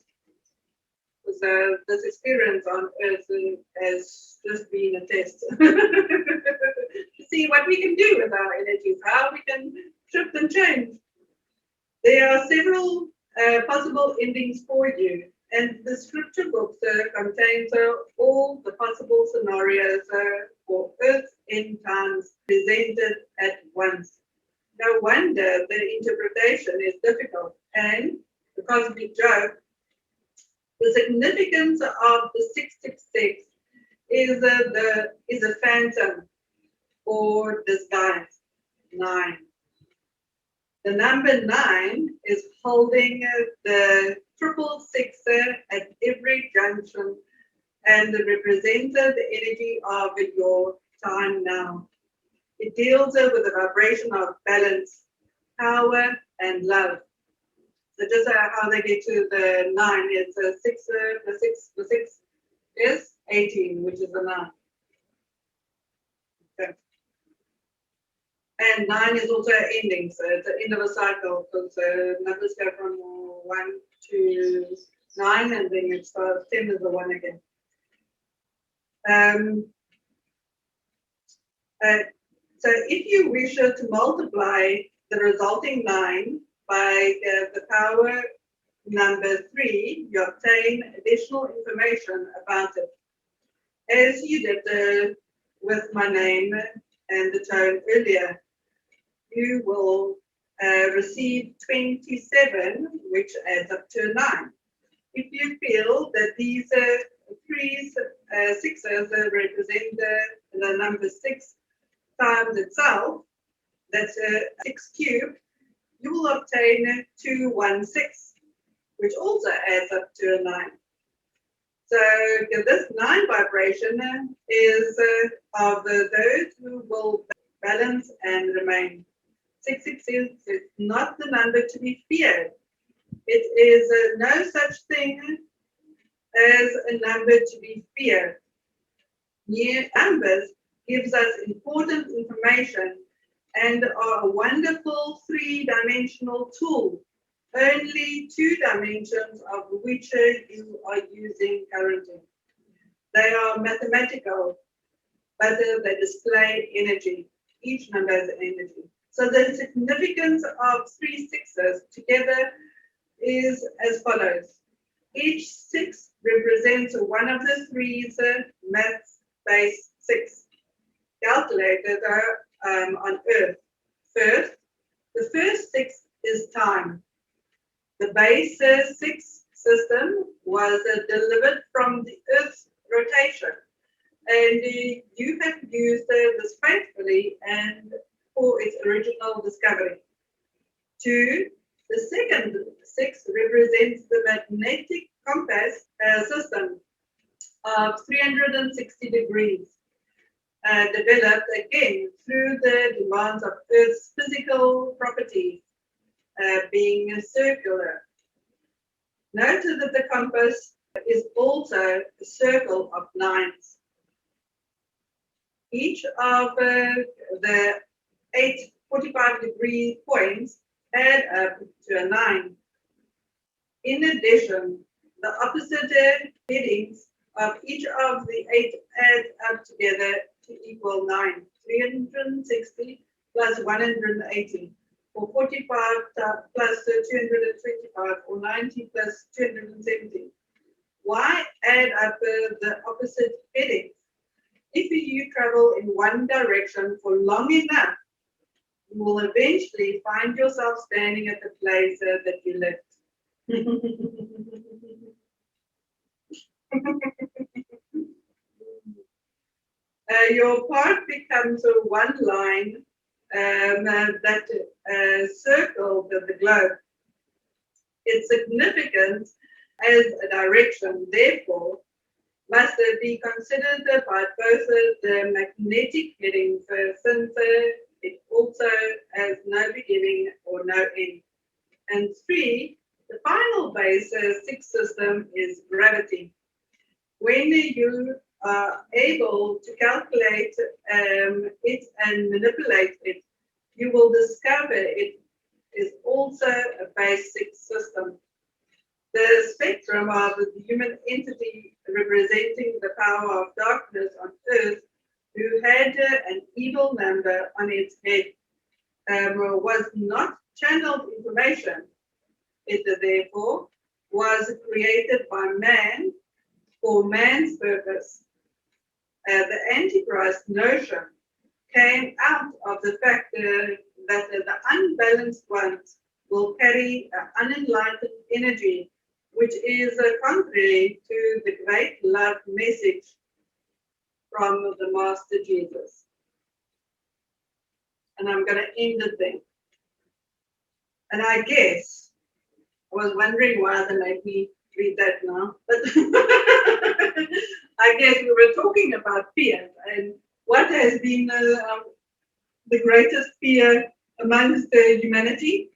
So this experience on Earth has just been a test to see what we can do with our energies, how we can shift and change. There are several possible endings for you, and the scripture books contains all the possible scenarios for Earth's end times presented at once. No wonder the interpretation is difficult, and the cosmic joke. The significance of the 666 is a phantom or disguise, 9. The number 9 is holding the 666 at every junction and represents the energy of your time now. It deals with the vibration of balance, power, and love. So just how they get to the 9, it's a 6, the 6 is 18, which is a 9. Okay. And 9 is also an ending, so it's the end of a cycle, because numbers go from 1 to 9, and then it starts 10 is the 1 again. So if you wish to multiply the resulting 9 by the power number 3, you obtain additional information about it. As you did with my name and the tone earlier, you will receive 27, which adds up to 9. If you feel that these 3s, 6s represent the number 6 times itself, that's 6 cubed, you will obtain 216, which also adds up to a 9. So this 9 vibration is of those who will balance and remain. 666 is not the number to be feared. It is no such thing as a number to be feared. Near numbers gives us important information and are a wonderful 3-dimensional tool, only 2 dimensions of which you are using currently. They are mathematical, but they display energy. Each number has energy. So the significance of 3 6s together is as follows. Each 6 represents one of the 3's maths base 6 calculated on Earth. First, the first 6 is time. The base 6 system was delivered from the Earth's rotation, and you have used this faithfully and for its original discovery. 2, the second 6 represents the magnetic compass system of 360 degrees, developed again through the demands of Earth's physical properties, being circular. Note that the compass is also a circle of 9s. Each of the 8 45-degree points add up to a 9. In addition, the opposite headings of each of the 8 add up together to equal 9. 360 plus 180, or 45 plus 225, or 90 plus 270. Why add up the opposite headings? If you travel in one direction for long enough, you will eventually find yourself standing at the place that you left. Your path becomes a one line that circled the globe. Its significance as a direction, therefore, must be considered by both the magnetic headings, since it also has no beginning or no end. And 3, the final base 6 system is gravity. When you are able to calculate it and manipulate it, you will discover it is also a base 6 system. The spectrum of the human entity representing the power of darkness on Earth, who had an evil number on its head, was not channeled information. It therefore was created by man for man's purpose. The Antichrist notion came out of the fact that the unbalanced ones will carry unenlightened energy, which is contrary to the great love message from the Master Jesus. And I'm going to end it then. And I guess, I was wondering why they made me read that now, but I guess we were talking about fear and what has been the greatest fear amongst humanity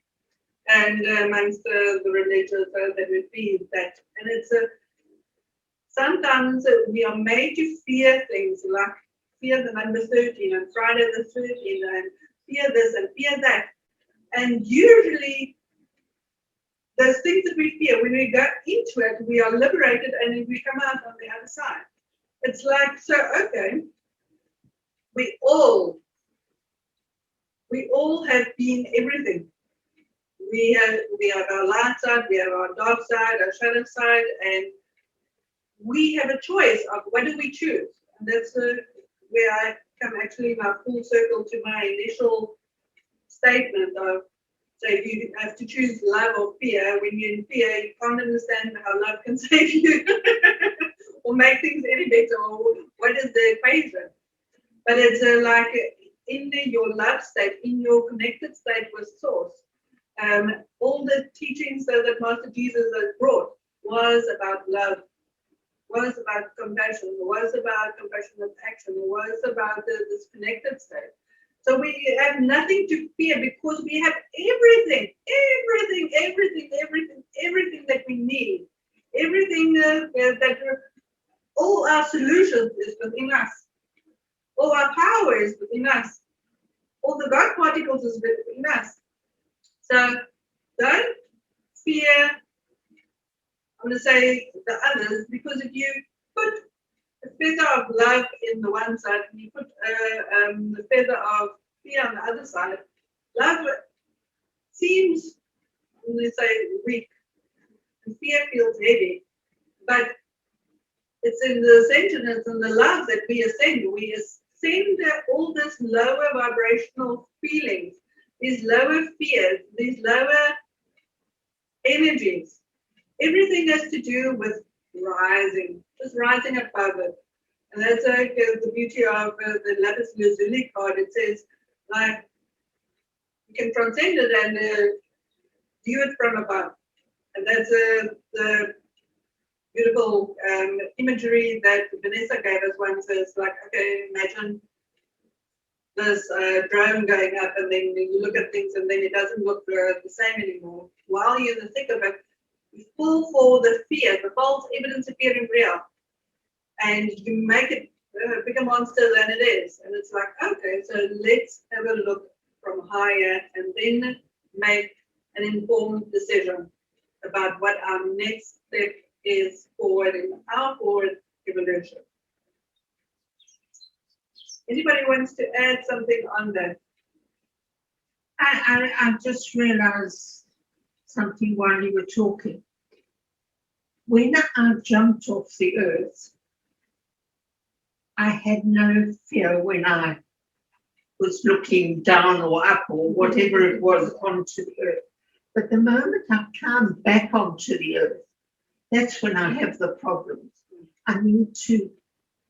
and amongst the religions that we feel that. And it's sometimes we are made to fear things like fear the number 13 and Friday the 13th and fear this and fear that. And usually those things that we fear, when we go into it, we are liberated and we come out on the other side. It's like, so, okay, we all have been everything. We have our light side, we have our dark side, our shadow side, and we have a choice of what do we choose. And that's where I come actually now full circle to my initial statement of, so you have to choose love or fear. When you're in fear, you can't understand how love can save you or make things any better, or what is the equation. But it's like in your love state, in your connected state with Source, all the teachings that Master Jesus has brought was about love, was about compassion, was about compassionate action, was about this connected state. So we have nothing to fear because we have everything that we need. Everything that all our solutions is within us. All our power is within us. All the God particles is within us. So don't fear, I'm going to say the others, because if you put a feather of love in the one side and you put the feather of fear on the other side, love seems, I'm going to say, weak, and fear feels heavy, but it's in the centeredness and the love that we ascend. We ascend all this lower vibrational feelings, these lower fears, these lower energies. Everything has to do with rising, just rising above it. And that's the beauty of the lapis lazuli card. It says, like, you can transcend it and view it from above. And that's the beautiful imagery that Vanessa gave us once. It's like, okay, imagine this drone going up, and then you look at things and then it doesn't look the same anymore. While you're in the thick of it, you fall for the fear, the false evidence appearing real, and you make it a bigger monster than it is. And it's like, okay, so let's have a look from higher and then make an informed decision. about what our next step is forward in our forward evolution. Anybody wants to add something on that? I just realized something while you were talking. When I jumped off the earth, I had no fear when I was looking down or up or whatever it was onto the earth. But the moment I come back onto the earth, that's when I have the problems. I need to,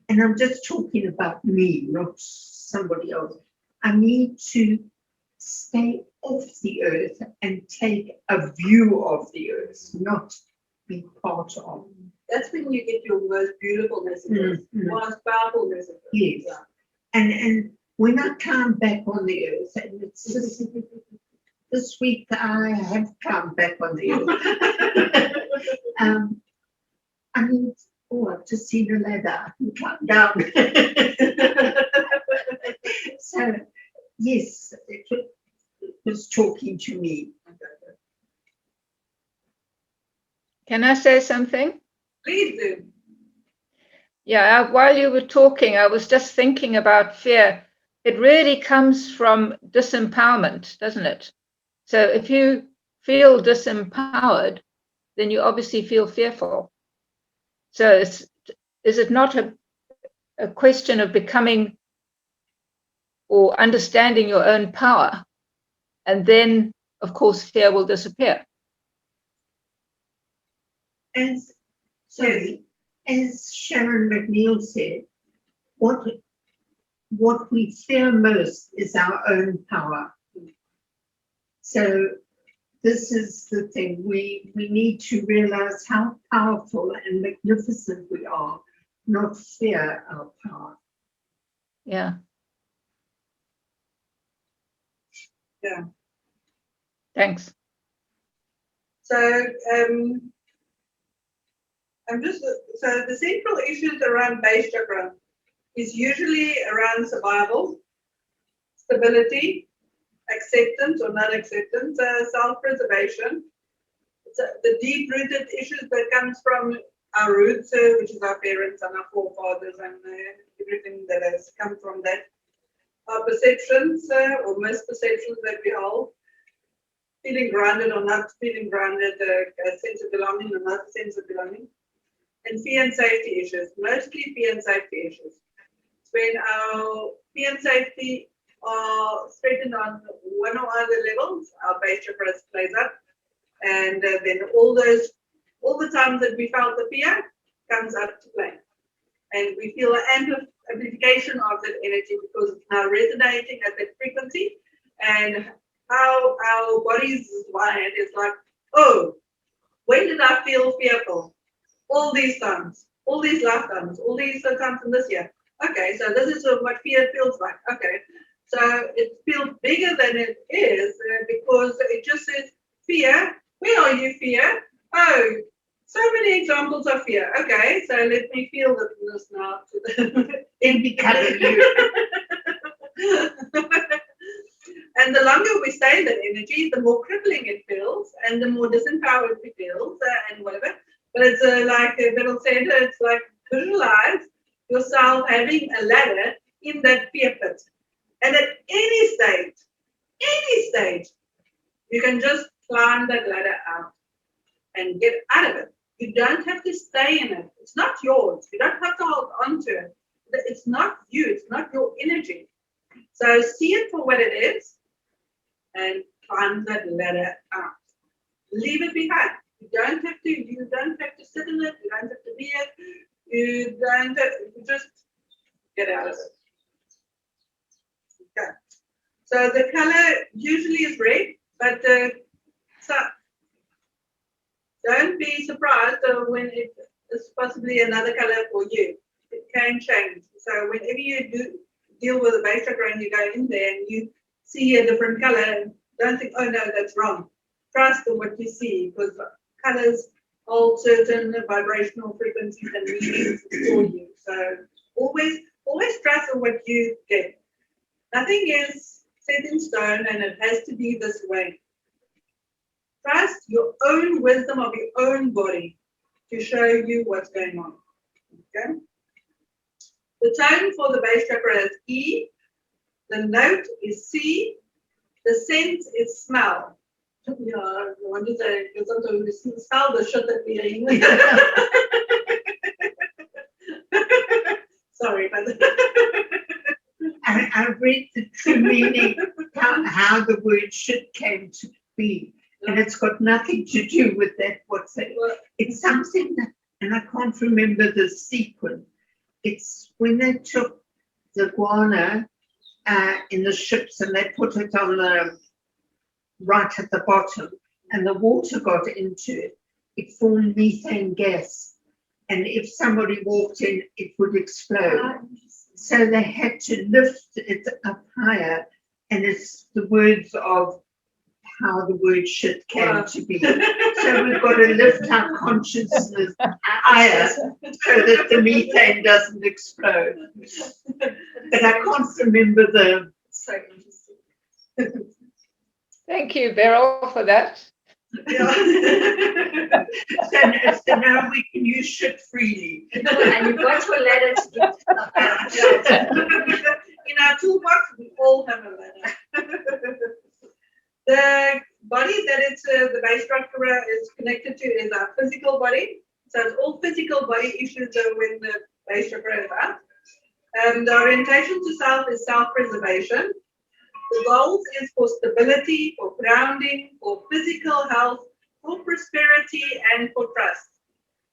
and I'm just talking about me, not somebody else. I need to stay off the earth and take a view of the earth, not be part of. That's when you get your most beautiful messages, most powerful messages. Yes. Yeah. And when I come back on the earth, and it's just this week I have come back on the earth. I mean, I've just seen a ladder and come down. So, yes, it was talking to me. Can I say something? Please do. Yeah, while you were talking, I was just thinking about fear. It really comes from disempowerment, doesn't it? So if you feel disempowered, then you obviously feel fearful. So is it not a question of becoming or understanding your own power? And then, of course, fear will disappear. As Sharon McNeil said, what we fear most is our own power. So this is the thing, we need to realize how powerful and magnificent we are, not fear our power. Yeah. Yeah. Thanks. So so the central issues around base chakra is usually around survival, stability, acceptance or non-acceptance, self-preservation. The deep-rooted issues that comes from our roots, which is our parents and our forefathers and everything that has come from that. Our perceptions or misperceptions that we hold, feeling grounded or not feeling grounded, a sense of belonging or not a sense of belonging. And fear and safety issues, mostly fear and safety issues. It's when our fear and safety are threatened on one or other levels, our base chakra plays up, and then all the times that we felt the fear comes up to play, and we feel an amplification of that energy because it's now resonating at that frequency, and how our bodies is wired is like, oh, when did I feel fearful? All these times, all these lifetimes, all these times in this year. Okay, so this is what fear feels like. Okay, so it feels bigger than it is because it just says, fear, where are you, fear? Oh, so many examples of fear. Okay, so let me feel this now. In because of you. And the longer we stay in that energy, the more crippling it feels and the more disempowered we feel and whatever. But it's like Beryl said, it's like visualize yourself having a ladder in that fear pit. And at any stage, you can just climb that ladder out and get out of it. You don't have to stay in it. It's not yours. You don't have to hold on to it. It's not you. It's not your energy. So see it for what it is and climb that ladder out. Leave it behind. You don't have to sit in it. You don't have to be it. You don't have to, just get out of it. Okay. So the color usually is red, but so don't be surprised when it is possibly another color for you. It can change. So whenever you do deal with a base chakra and you go in there and you see a different color, don't think, oh no, that's wrong. Trust in what you see, because colors hold certain vibrational frequencies and meanings for you. So always trust in what you get. Nothing is set in stone and it has to be this way. Trust your own wisdom of your own body to show you what's going on. Okay. The tone for the base chakra is E. The note is C. The scent is smell. Yeah, I want to say, because sometimes we smell the shit that we're eating. Sorry, but I've read the true meaning, how the word shit came to be. And it's got nothing to do with that whatsoever. It's something that, and I can't remember the sequence. It's when they took the guano in the ships and they put it on the right at the bottom, and the water got into it. It formed methane gas, and if somebody walked in, it would explode. So they had to lift it up higher, and it's the words of how the word shit came to be. So we've got to lift our consciousness higher so that the methane doesn't explode. But I can't remember the... So interesting. Thank you, Beryl, for that. Yeah. so now we can use shit freely. And you've got your ladder to get in our toolbox, we all have a ladder. The body that it's the base chakra is connected to is our physical body. So it's all physical body issues when the base chakra is up. The orientation to self is self-preservation. The goals is for stability, for grounding, for physical health, for prosperity, and for trust.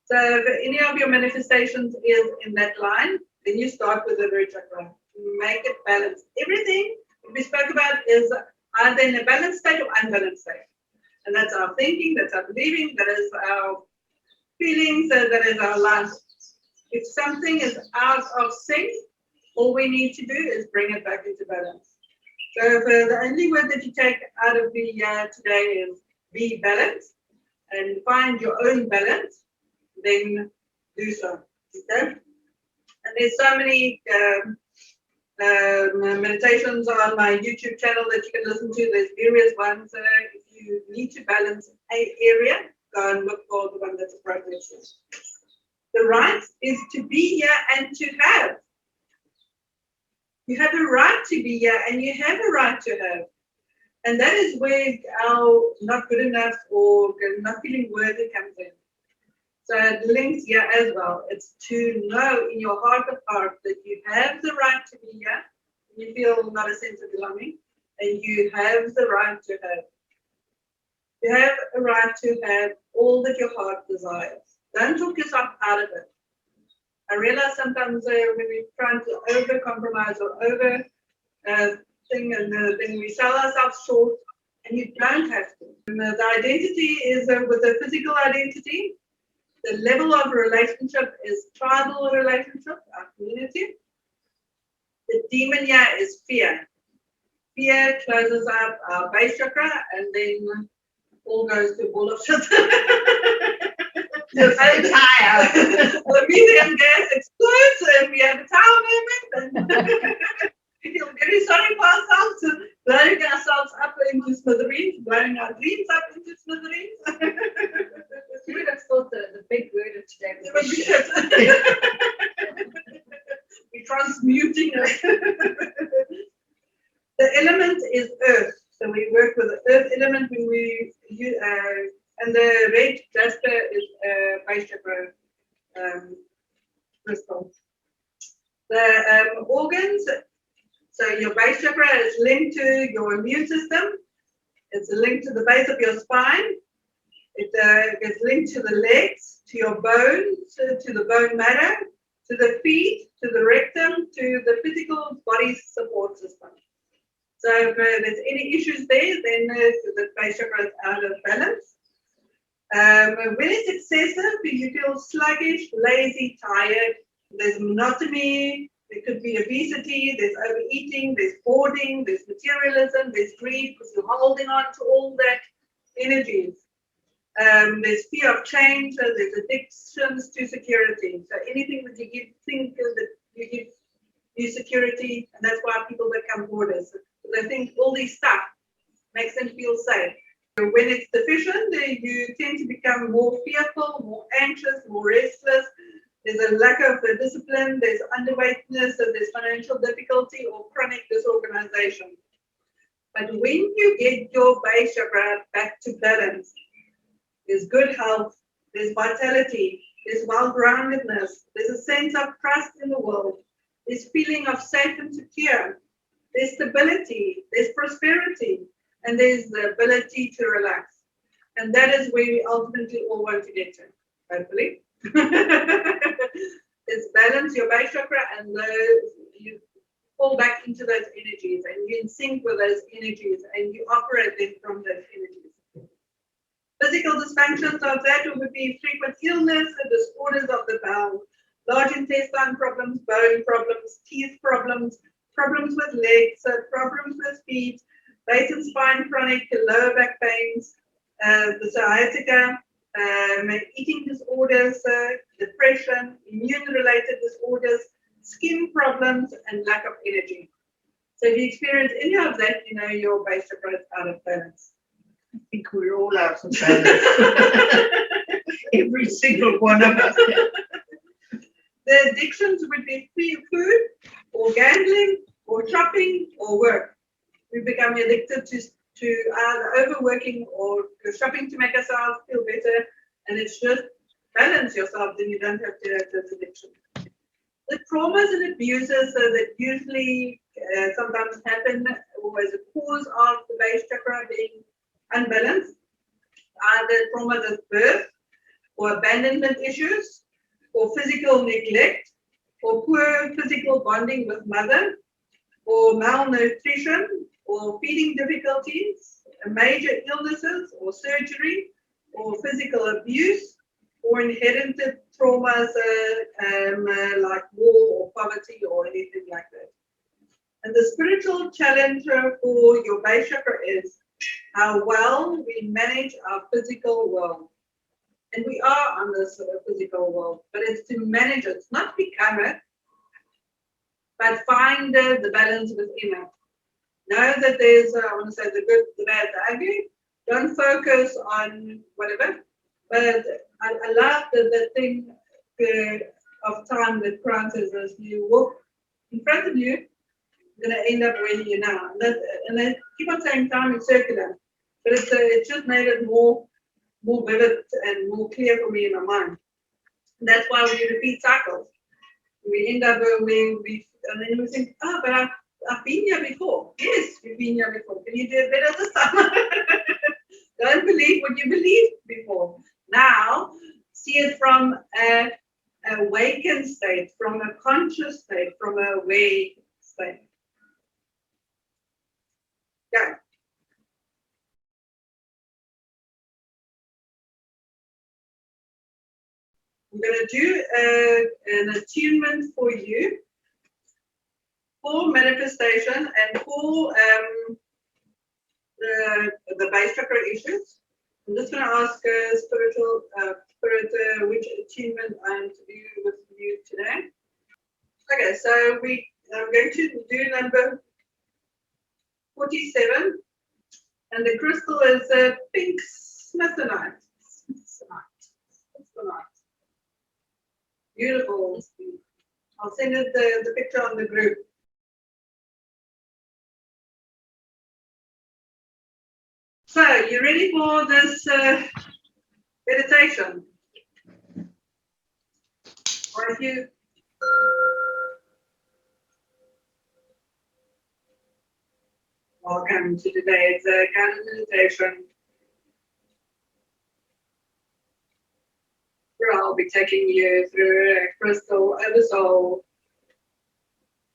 So if any of your manifestations is in that line, then you start with the root chakra. Make it balanced. Everything we spoke about is either in a balanced state or unbalanced state. And that's our thinking, that's our believing, that is our feelings, that is our life. If something is out of sync, all we need to do is bring it back into balance. So the only word that you take out of the today is be balanced and find your own balance, then do so. Okay? And there's so many meditations on my YouTube channel that you can listen to. There's various ones. If you need to balance an area, go and look for the one that's appropriate. The right is to be here and to have. You have a right to be here and you have a right to have. And that is where our not good enough or not feeling worthy comes in. So it links here as well. It's to know in your heart of heart that you have the right to be here. You feel not a sense of belonging. And you have the right to have. You have a right to have all that your heart desires. Don't talk yourself out of it. I realize sometimes when we're trying to over-compromise or over-thing, and then we sell ourselves short, and you don't have to. And the identity is with the physical identity. The level of relationship is tribal relationship, our community. The demon here is fear. Fear closes up our base chakra, and then all goes to a ball of shit. The entire. The methane gas explodes, and we have a tower moment, and we feel very sorry for ourselves, blowing ourselves up into smithereens, blowing our dreams up into smithereens. You would have thought the big word of today was shit. We're transmuting it. The element is earth, so we work with the earth element when we use. And the red jasper is base chakra crystal. The organs, so your base chakra is linked to your immune system. It's linked to the base of your spine. It gets linked to the legs, to your bones, to the bone marrow, to the feet, to the rectum, to the physical body support system. So if there's any issues there, then the base chakra is out of balance. When it's excessive, you feel sluggish, lazy, tired. There's monotony, there could be obesity, there's overeating, there's hoarding, there's materialism, there's greed because you're holding on to all that energies. There's fear of change, so there's addictions to security. So anything that you think that you give you security, and that's why people become hoarders. They think all these stuff makes them feel safe. When it's deficient, you tend to become more fearful, more anxious, more restless. There's a lack of discipline, there's underweightness, there's financial difficulty or chronic disorganization. But when you get your base chakra back to balance, there's good health, there's vitality, there's well-groundedness, there's a sense of trust in the world, there's feeling of safe and secure, there's stability, there's prosperity, and there's the ability to relax. And that is where we ultimately all want to get to, hopefully. It's balance your base chakra and you fall back into those energies and you're in sync with those energies and you operate them from those energies. Physical dysfunctions of that would be frequent illness and disorders of the bowel, large intestine problems, bone problems, teeth problems, problems with legs, problems with feet, base and spine chronic, lower back pains, the sciatica, eating disorders, depression, immune-related disorders, skin problems, and lack of energy. So if you experience any of that, you know your base chakra is out of balance. I think we're all out of balance. Every single one of us. The addictions would be food, or gambling, or shopping, or work. We become addicted to either overworking or shopping to make ourselves feel better, and it's just balance yourself, then you don't have to have this addiction. The traumas and abuses that usually sometimes happen or as a cause of the base chakra being unbalanced, either traumas at birth, or abandonment issues, or physical neglect, or poor physical bonding with mother, or malnutrition, or feeding difficulties, major illnesses, or surgery, or physical abuse, or inherited traumas like war or poverty or anything like that. And the spiritual challenge for your base chakra is how well we manage our physical world. And we are on this physical world, but it's to manage it, not become it, but find the balance within it. Know that there's, I want to say, the good, the bad, the ugly. Don't focus on whatever. But I love the thing of time that grants us as you walk in front of you, you're going to end up where you're now. And I keep on saying time is circular, but it's just made it more vivid and more clear for me in my mind. And that's why we repeat cycles. We end up where and then we think, oh, but I've been here before. Yes, we've been here before. Can you do it better this time? Don't believe what you believed before. Now, see it from an awakened state, from a conscious state, from an awake state. Yeah. I'm going to do an attunement for you, for manifestation and for the base chakra issues. I'm just going to ask Spirit which attunement I am to do with you today. Okay, so I'm going to do number 47, and the crystal is a pink smithonite. Beautiful. I'll send it the picture on the group. So, you ready for this meditation? Or if you welcome to today's guided meditation, where I'll be taking you through a crystal Oversoul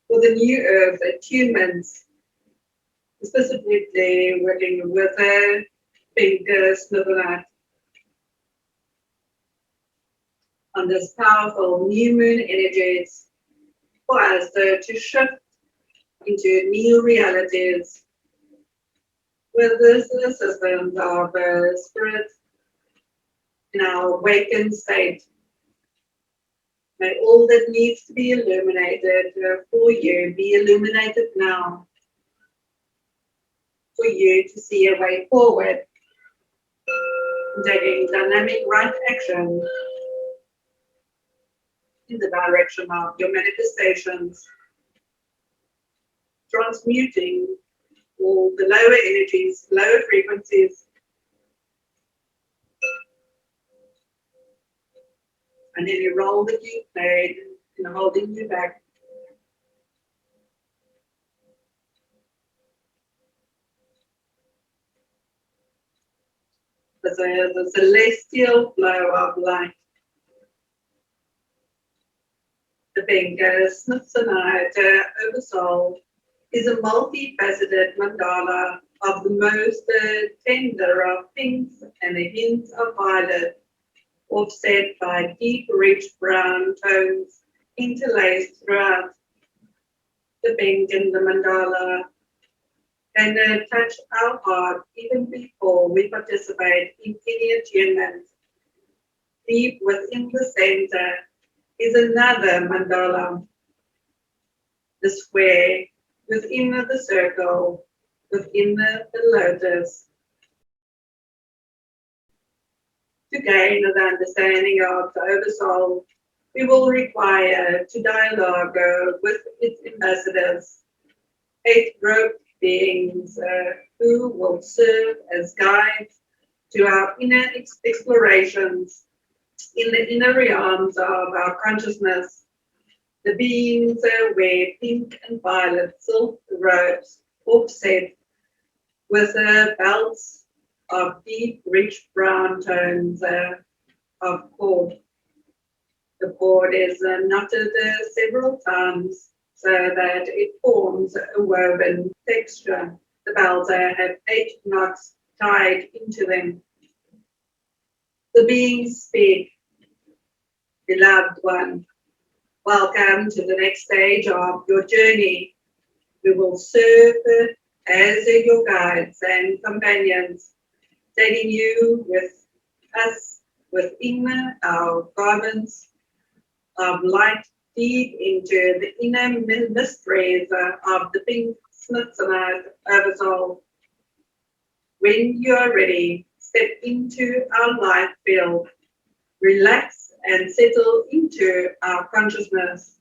for the new earth attunements, specifically working with a pink smithonite on this powerful new moon energies for us to shift into new realities with this assistance of spirit in our awakened state. May all that needs to be illuminated for you be illuminated now, for you to see a way forward Taking dynamic right action in the direction of your manifestations, transmuting all the lower energies, lower frequencies, and then you roll that you played and holding you back. There's a celestial flow of light. The pink Smithsonite Oversoul is a multifaceted mandala of the most tender of pinks and a hint of violet, offset by deep, rich brown tones interlaced throughout. The pink in the mandala can touch our heart even before we participate in any attunement. Deep within the center is another mandala, the square within the circle, within the lotus. To gain the understanding of the Oversoul, we will require to dialogue with its ambassadors, 8 robed beings who will serve as guides to our inner explorations in the inner realms of our consciousness. The beings wear pink and violet silk robes, offset with belts of deep, rich brown tones of cord. The cord is knotted several times so that it forms a woven texture. The belts have 8 knots tied into them. The beings speak, beloved one, welcome to the next stage of your journey. We will serve as your guides and companions, taking you with us within our garments of light deep into the inner mysteries of the pink Smithsonite Oversoul. When you are ready, step into our light field, relax and settle into our consciousness.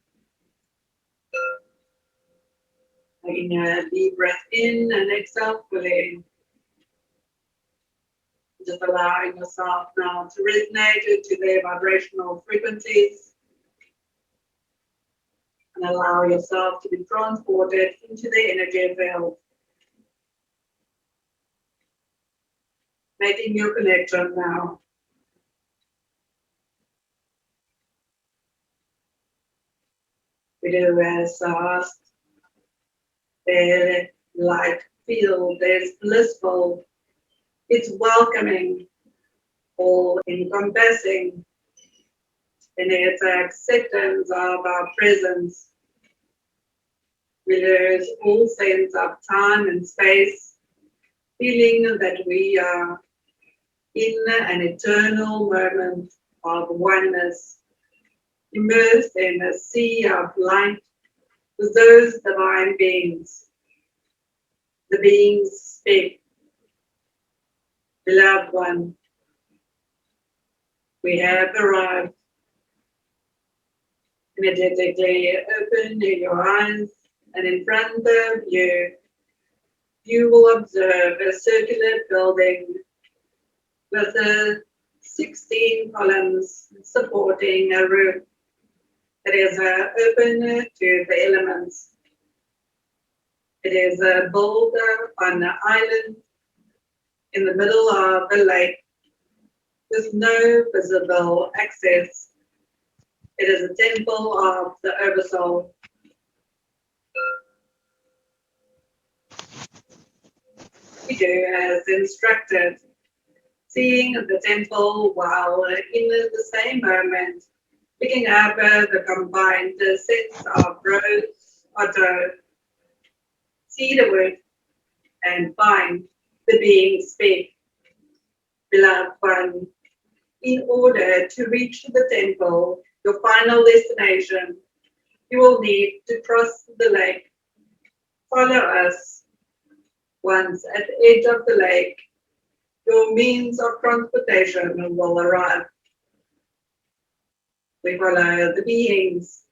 Taking a deep breath in and exhale fully. Just allowing yourself now to resonate to their vibrational frequencies and allow yourself to be transported into the energy field. Making your connection now. We do as asked. Their light field is blissful. It's welcoming, all encompassing, and it's acceptance of our presence. We lose all sense of time and space, feeling that we are in an eternal moment of oneness, immersed in a sea of light with those divine beings. The beings speak, beloved one, we have arrived. Energetically open your eyes, and in front of you, you will observe a circular building with 16 columns supporting a roof that is open to the elements. It is built on an island in the middle of the lake with no visible access. It is a temple of the Oversoul. We do as instructed, seeing the temple while in the same moment picking up the combined sets of rose, otto, cedarwood, and pine. The beings speak, beloved one, in order to reach the temple, your final destination, you will need to cross the lake. Follow us. Once at the edge of the lake, your means of transportation will arrive. We follow the beings,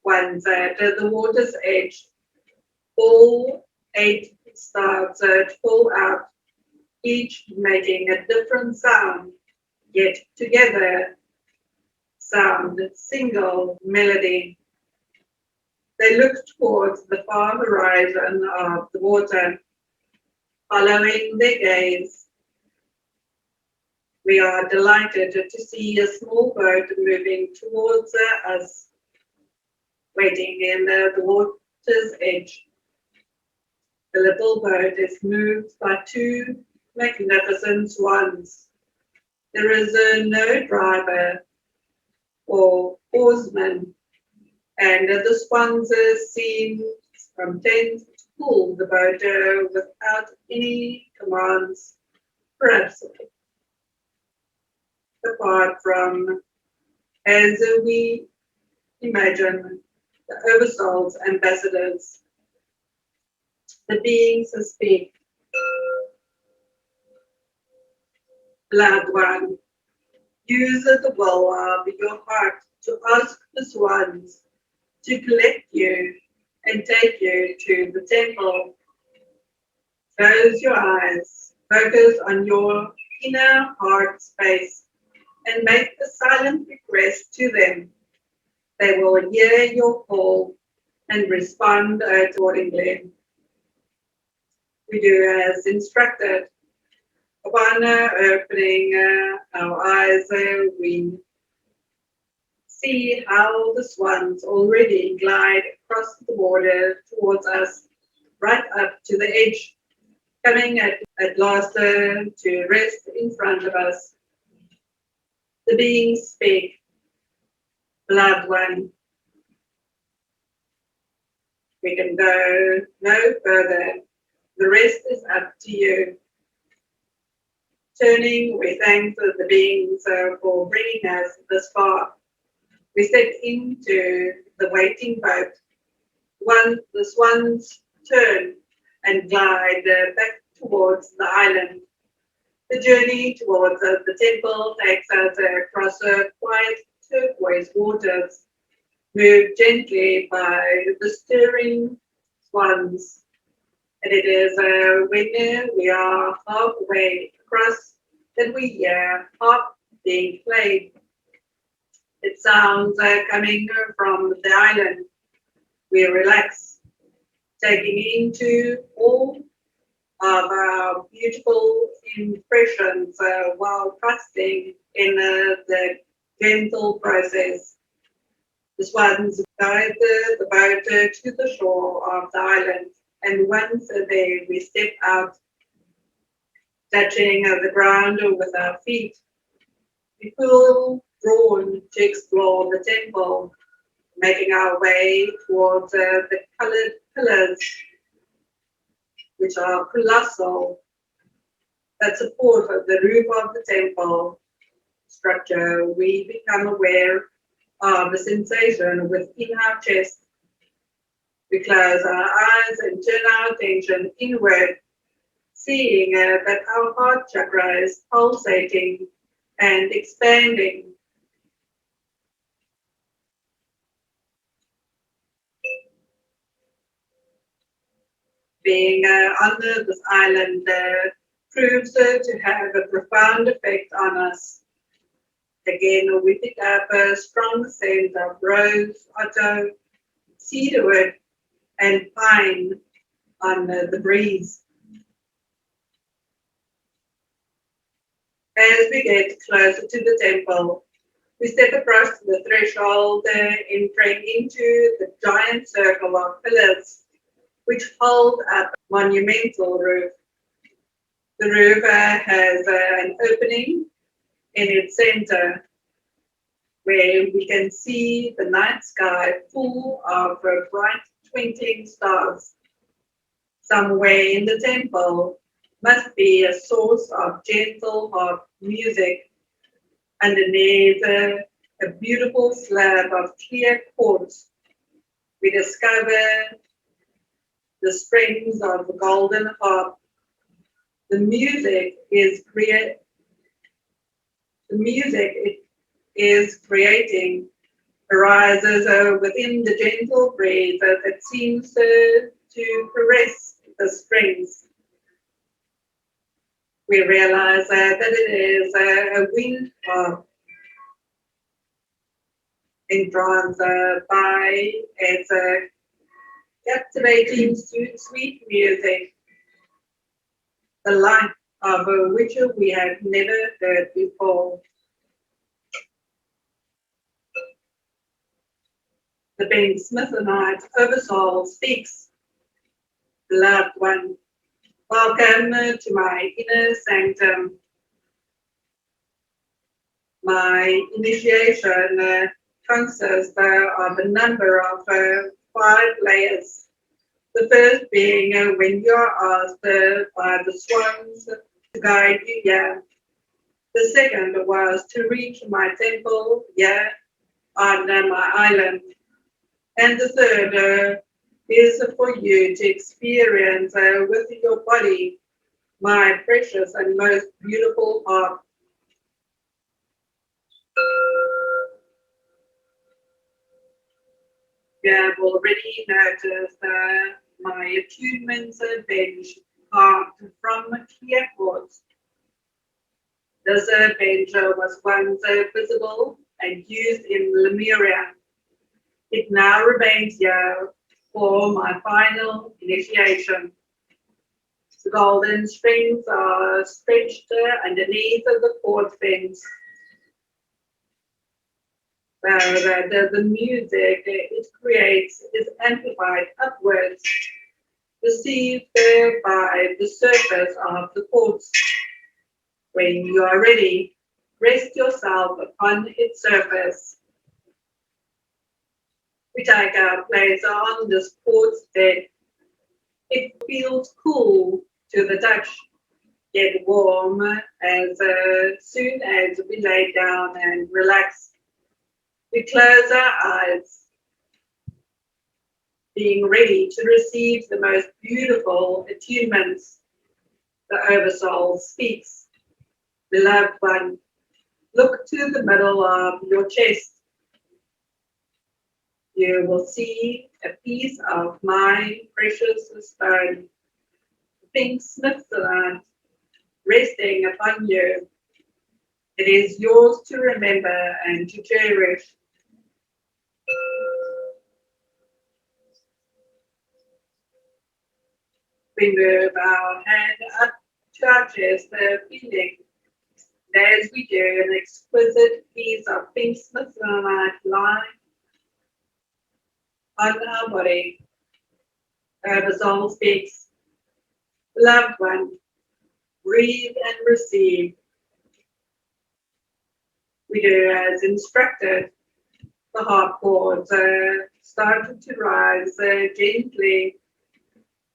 ones at the water's edge. All 8 stars fall out, each making a different sound, yet together sound a single melody. They look towards the far horizon of the water, following their gaze. We are delighted to see a small boat moving towards us, waiting in the water's edge. The little boat is moved by 2 magnificent swans. There is no driver or oarsman, and the swans seem content to pull the boat without any commands, perhaps apart from, as we imagine, the Oversoul's ambassadors. The beings speak. Blood one, use the will of your heart to ask the swans to collect you and take you to the temple. Close your eyes, focus on your inner heart space, and make a silent request to them. They will hear your call and respond accordingly. We do as instructed. Upon opening our eyes, we see how the swans already glide across the water towards us, right up to the edge, coming at last to rest in front of us. The beings speak. Blood one. We can go no further. The rest is up to you. Turning, we thank the beings for bringing us this far. We step into the waiting boat. The swans turn and glide back towards the island. The journey towards the temple takes us across quiet turquoise waters, moved gently by the stirring swans. And it is when we are halfway across that we hear harp being played. It sounds coming from the island. We relax, taking into all of our beautiful impressions while trusting in the gentle process. The swans guide the boat to the shore of the island, and once there we step out, touching the ground with our feet. We feel drawn to explore the temple, making our way towards the colored pillars, which are colossal, that support the roof of the temple structure. We become aware of a sensation within our chest. We close our eyes and turn our attention inward, seeing that our heart chakra is pulsating and expanding. Being on this island proves to have a profound effect on us. Again, we pick up a strong scent of rose, otto, cedarwood, and pine on the breeze. As we get closer to the temple, we step across the threshold, entering into the giant circle of pillars which hold up a monumental roof. The roof has an opening in its center where we can see the night sky full of bright twinkling stars. Somewhere in the temple must be a source of gentle harp music. Underneath a beautiful slab of clear quartz, we discover the strings of the golden harp. The music is creating arises within the gentle breeze that seems to caress the strings. We realize that it is a wind harp entranced by its captivating sweet music, the like of which we have never heard before. The Ben Smithonite Oversoul speaks. Beloved one, welcome to my inner sanctum. My initiation consists of a number of 5 layers. The first being when you are asked by the swans to guide you here. The second was to reach my temple here on my island. And the third is for you to experience with your body my precious and most beautiful heart. You have already noticed my attunement bench carved from clear quartz. This bench was once visible and used in Lemuria. It now remains here for my final initiation. The golden strings are stretched underneath the quartz bench. The music it creates is amplified upwards, received by the surface of the quartz. When you are ready, rest yourself upon its surface. We take our place on this quartz bed. It feels cool to the touch, yet warm as soon as we lay down and relax. We close our eyes, being ready to receive the most beautiful attunements. The Oversoul speaks. Beloved one, look to the middle of your chest. You will see a piece of my precious stone, pink smithsonite, resting upon you. It is yours to remember and to cherish. We move our hand up to our chest, feeling. As we do, an exquisite piece of pink smithsonite line on our body. Oversoul speaks. Loved one, breathe and receive. We do as instructed. The heart chords started to rise gently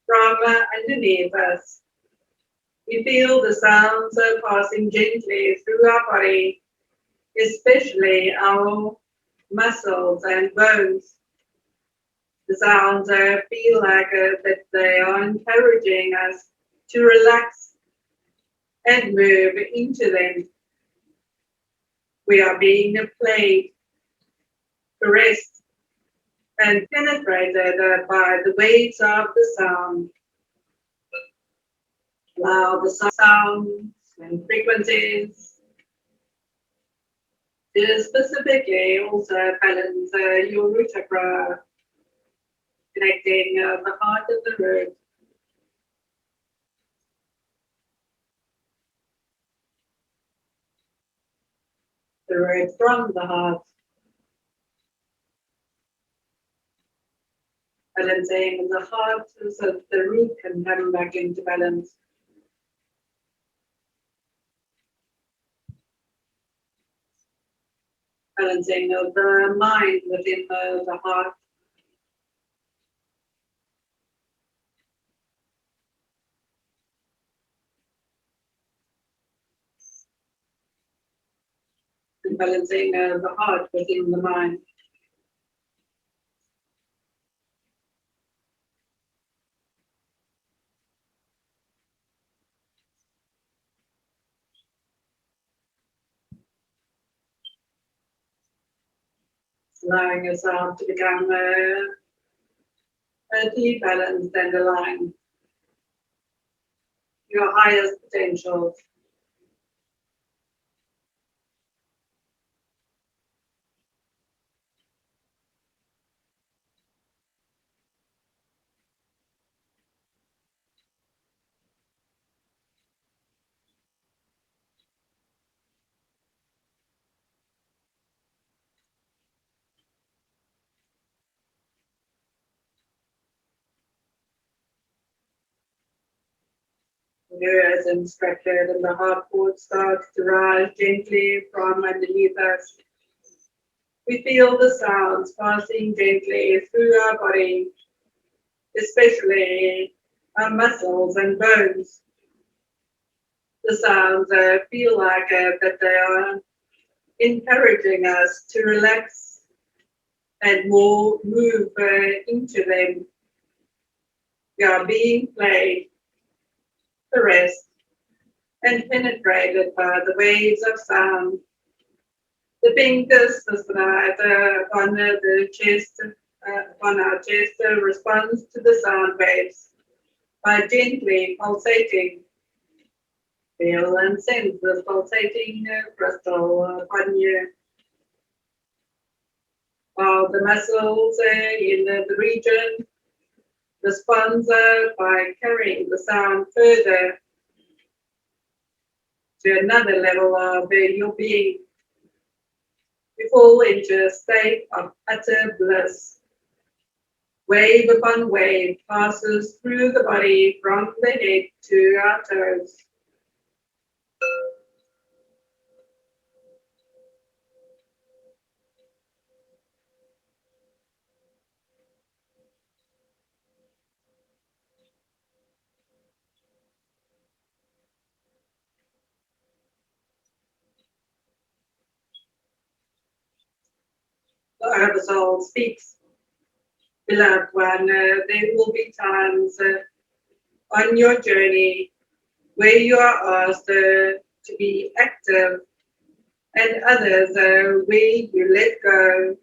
from underneath us. We feel the sounds passing gently through our body, especially our muscles and bones. The sounds feel like that they are encouraging us to relax and move into them. We are being played, caressed, and penetrated by the waves of the sound. Allow the sounds and frequencies to specifically also balance your root chakra, connecting the heart of the root. The root from the heart. Balancing the heart so that the root can come back into balance. Balancing of the mind within the heart. And balancing the heart within the mind. allowing yourself to become a deep balanced and aligned your highest potentials. As instructed, and the heart chord starts to rise gently from underneath us. We feel the sounds passing gently through our body, especially our muscles and bones. The sounds feel like that they are encouraging us to relax and more move into them. We are being played, caressed, and penetrated by the waves of sound. The fingers slide upon the chest, upon our chest, responds to the sound waves by gently pulsating. Feel and sense the pulsating crystal upon you. While the muscles in the region responds by carrying the sound further to another level of your being. We fall into a state of utter bliss. Wave upon wave passes through the body from the head to our toes. The Oversoul speaks. Beloved one, there will be times on your journey where you are asked to be active, and others where you let go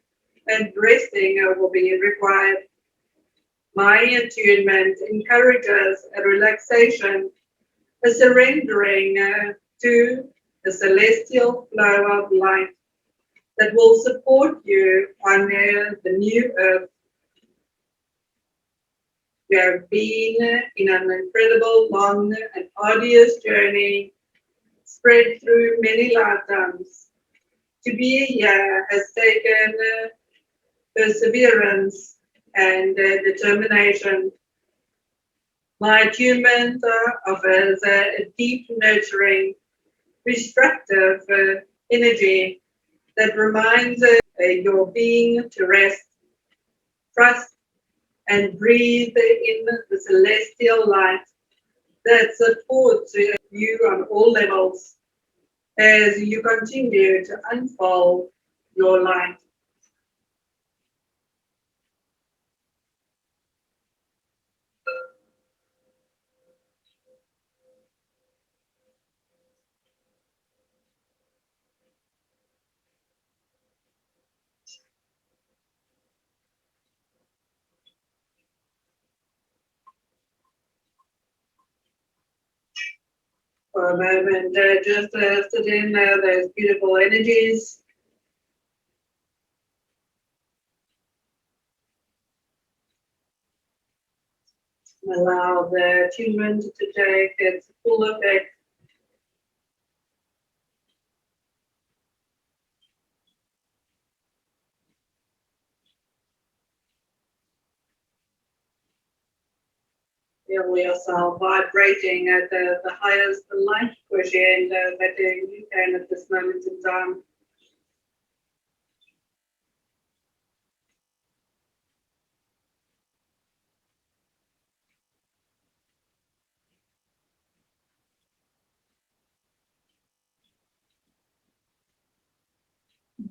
and resting will be required. My attunement encourages a relaxation, a surrendering to the celestial flow of light that will support you on the new earth. We have been in an incredible, long and arduous journey spread through many lifetimes. To be here has taken perseverance and determination. My attunement offers a deep, nurturing, restrictive energy that reminds your being to rest, trust, and breathe in the celestial light that supports you on all levels as you continue to unfold your light. For a moment, just sit in those beautiful energies. Allow the attunement to take its full effect. Feel yourself vibrating at the highest light quotient that you can at this moment in time.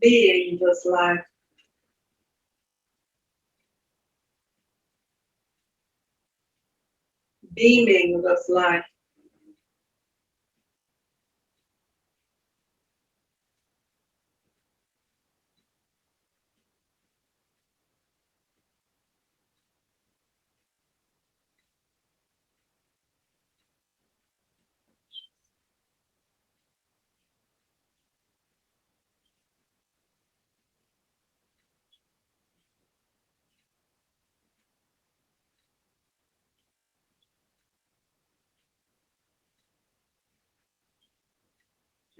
Being this light. Beaming this light.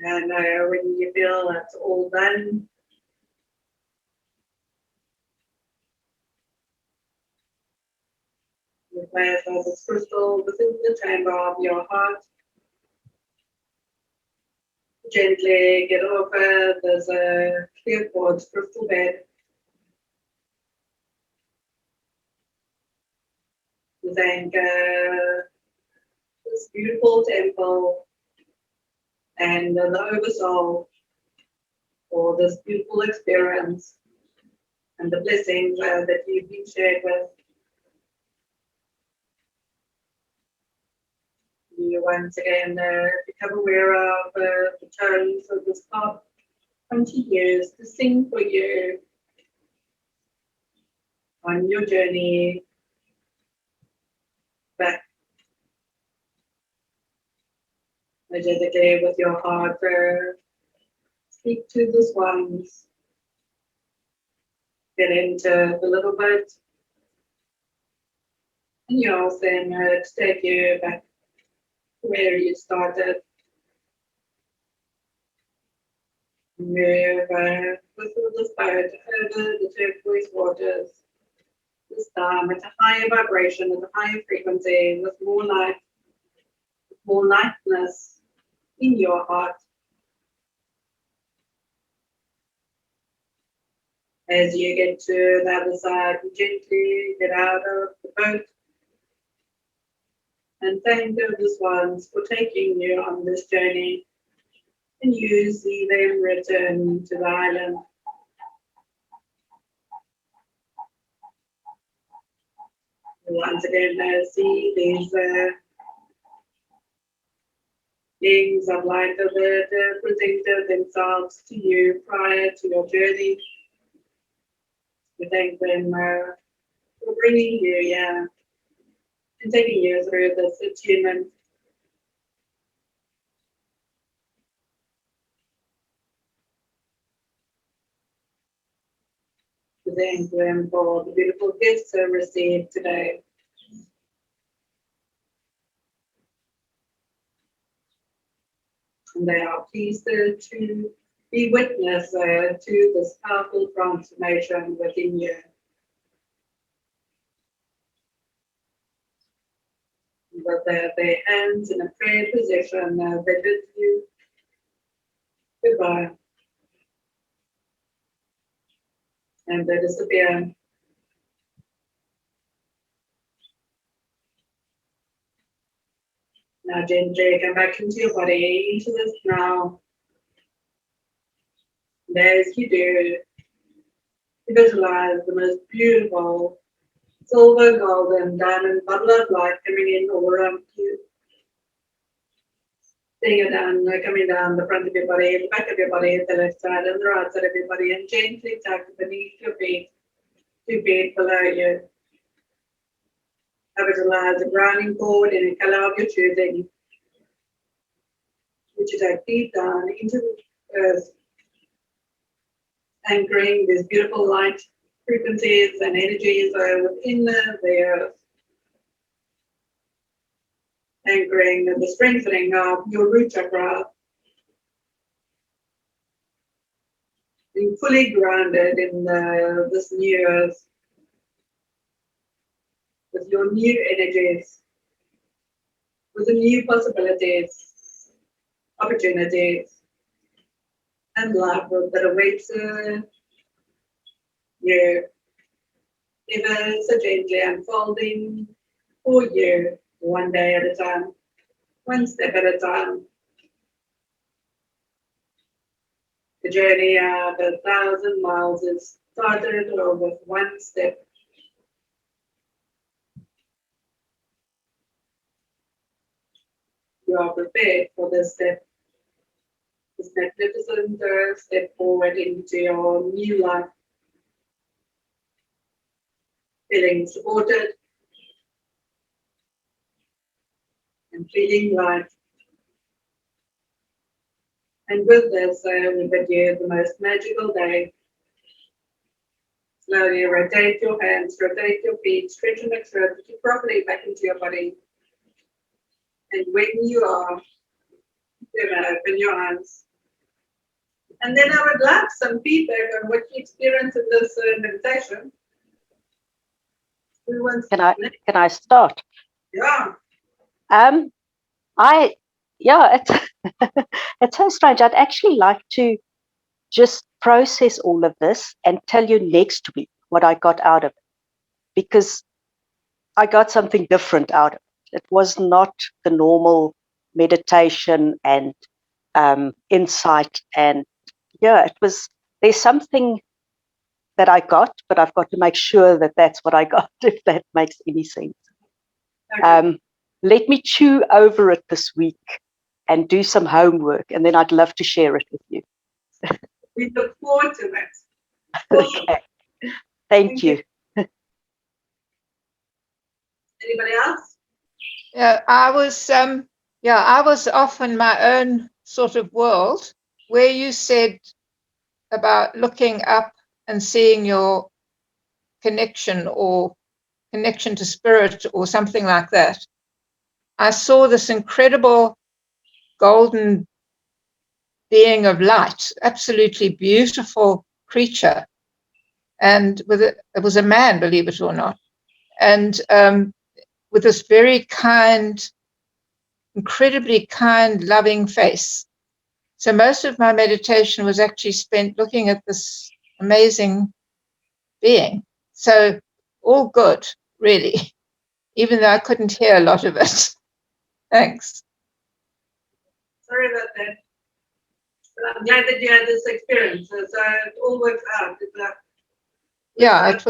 And when you feel that's all done, you place this crystal within the chamber of your heart. Gently get over. There's a clear quartz crystal bed. You thank this beautiful temple and the Oversoul for this beautiful experience and the blessings that you've been shared with. You once again become aware of the tones of this harp continues to sing for you on your journey back. Energetically with your heart, speak to the swans. Get into the little boat, and you ask them to take you back to where you started. Move with this boat over the turquoise waters. This time at a higher vibration, at a higher frequency, with more light, more lightness in your heart. As you get to the other side, you gently get out of the boat and thank the swans for taking you on this journey. And you see them return to the island. Once again, see these beings of light that presented themselves to you prior to your journey. We thank them for bringing you here and taking you through this attunement. We thank them for the beautiful gifts received today. And they are pleased to be witness to this powerful transformation within you. With their hands in a prayer position, they bid you goodbye. And they disappear. Now gently come back into your body, into this now. And as you do, you visualize the most beautiful silver, golden, diamond bubble of light coming in all around you. Seeing it down, coming down the front of your body, the back of your body, the left side and the right side of your body, and gently tuck beneath your feet, 2 feet below you. I visualize a grounding forward in a color of your choosing, which you take deep down into the earth, anchoring these beautiful light frequencies and energies within the earth. Anchoring the strengthening of your root chakra, being fully grounded in this new earth with your new energies, with the new possibilities, opportunities, and life that awaits you, ever so gently unfolding for you, one day at a time, one step at a time. The journey of 1,000 miles is started with one step. You are prepared for this step, this magnificent step forward into your new life, feeling supported and feeling light. And with this, we bid you the most magical day. Slowly rotate your hands, rotate your feet, stretch and extend properly back into your body. And when you are, open your eyes. And then I would like some feedback on what you experienced in this meditation. Who wants Can to- I start? Yeah. It's it's so strange. I'd actually like to just process all of this and tell you next week what I got out of it, because I got something different out of it. It was not the normal meditation and insight, and it was. There's something that I got, but I've got to make sure that that's what I got, if that makes any sense. Okay. Let me chew over it this week and do some homework, and then I'd love to share it with you. We look forward to that. Okay. Thank you. Anybody else? Yeah, I was off in my own sort of world where you said about looking up and seeing your connection to spirit or something like that. I saw this incredible golden being of light, absolutely beautiful creature. And it was a man, believe it or not. And with this very kind, incredibly kind, loving face. So most of my meditation was actually spent looking at this amazing being. So all good, really, even though I couldn't hear a lot of it. Thanks. Sorry about that. But I'm glad that you had this experience. So it all works out. Yeah, it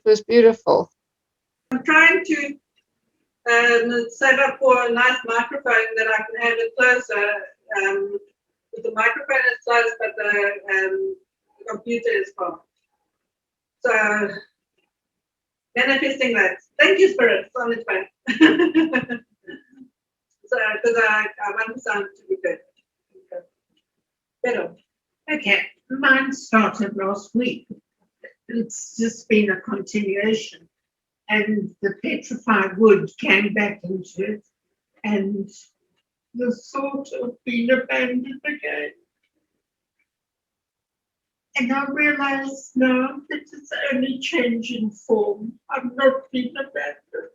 was beautiful. I'm trying to set up for a nice microphone that I can have it closer. With the microphone is close, but the computer is far. So manifesting that. Thank you, Spirit. It's on its way. So because I want the sound to be good. Better. Okay, mine started last week. It's just been a continuation. And the petrified wood came back into it, and the thought of being abandoned again. And I realized now that it's only change in form. I'm not being abandoned.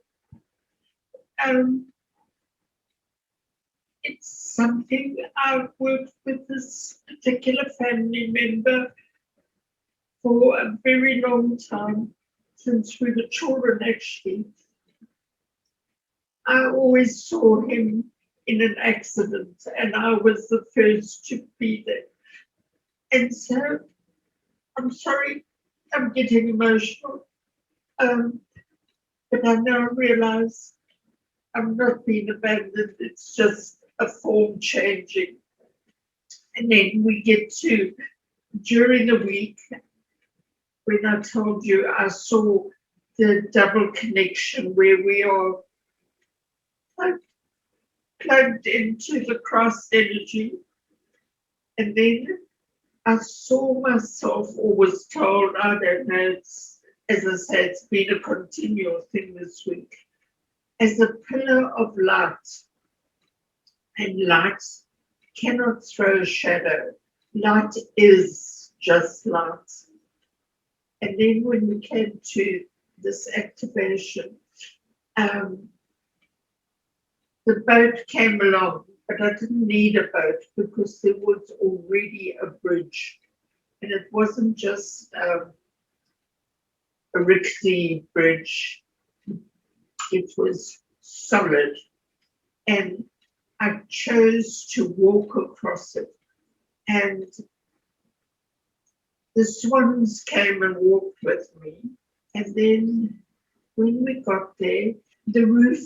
It's something I've worked with this particular family member for a very long time, since we were children actually. I always saw him in an accident, and I was the first to be there. And so, I'm sorry, I'm getting emotional. But I now realize I'm not being abandoned, it's just a form changing. And then we get to, during the week, when I told you I saw the double connection where we are plugged into the cross energy. And then I saw myself, or was told, I don't know, it's, as I said, it's been a continual thing this week, as a pillar of light. And light cannot throw a shadow. Light is just light. And then when we came to this activation, the boat came along, but I didn't need a boat because there was already a bridge. And it wasn't just a rickety bridge. It was solid. And I chose to walk across it. And the swans came and walked with me. And then when we got there, the roof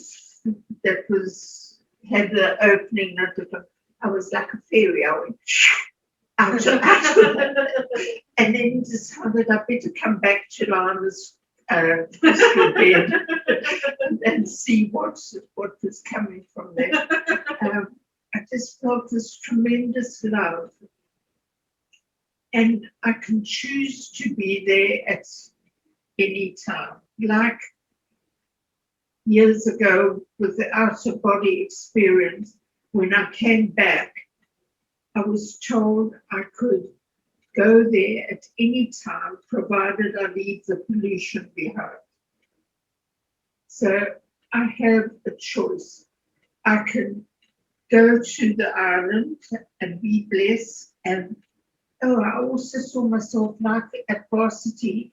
that had the opening, I was like a fairy. I went out of it. And then decided I better come back to Lana's crystal bed and see what was coming from there. I just felt this tremendous love. And I can choose to be there at any time. Like years ago with the out-of-body experience, when I came back, I was told I could go there at any time, provided I leave the pollution behind. So I have a choice. I can go to the island and be blessed. And I also saw myself, like at varsity,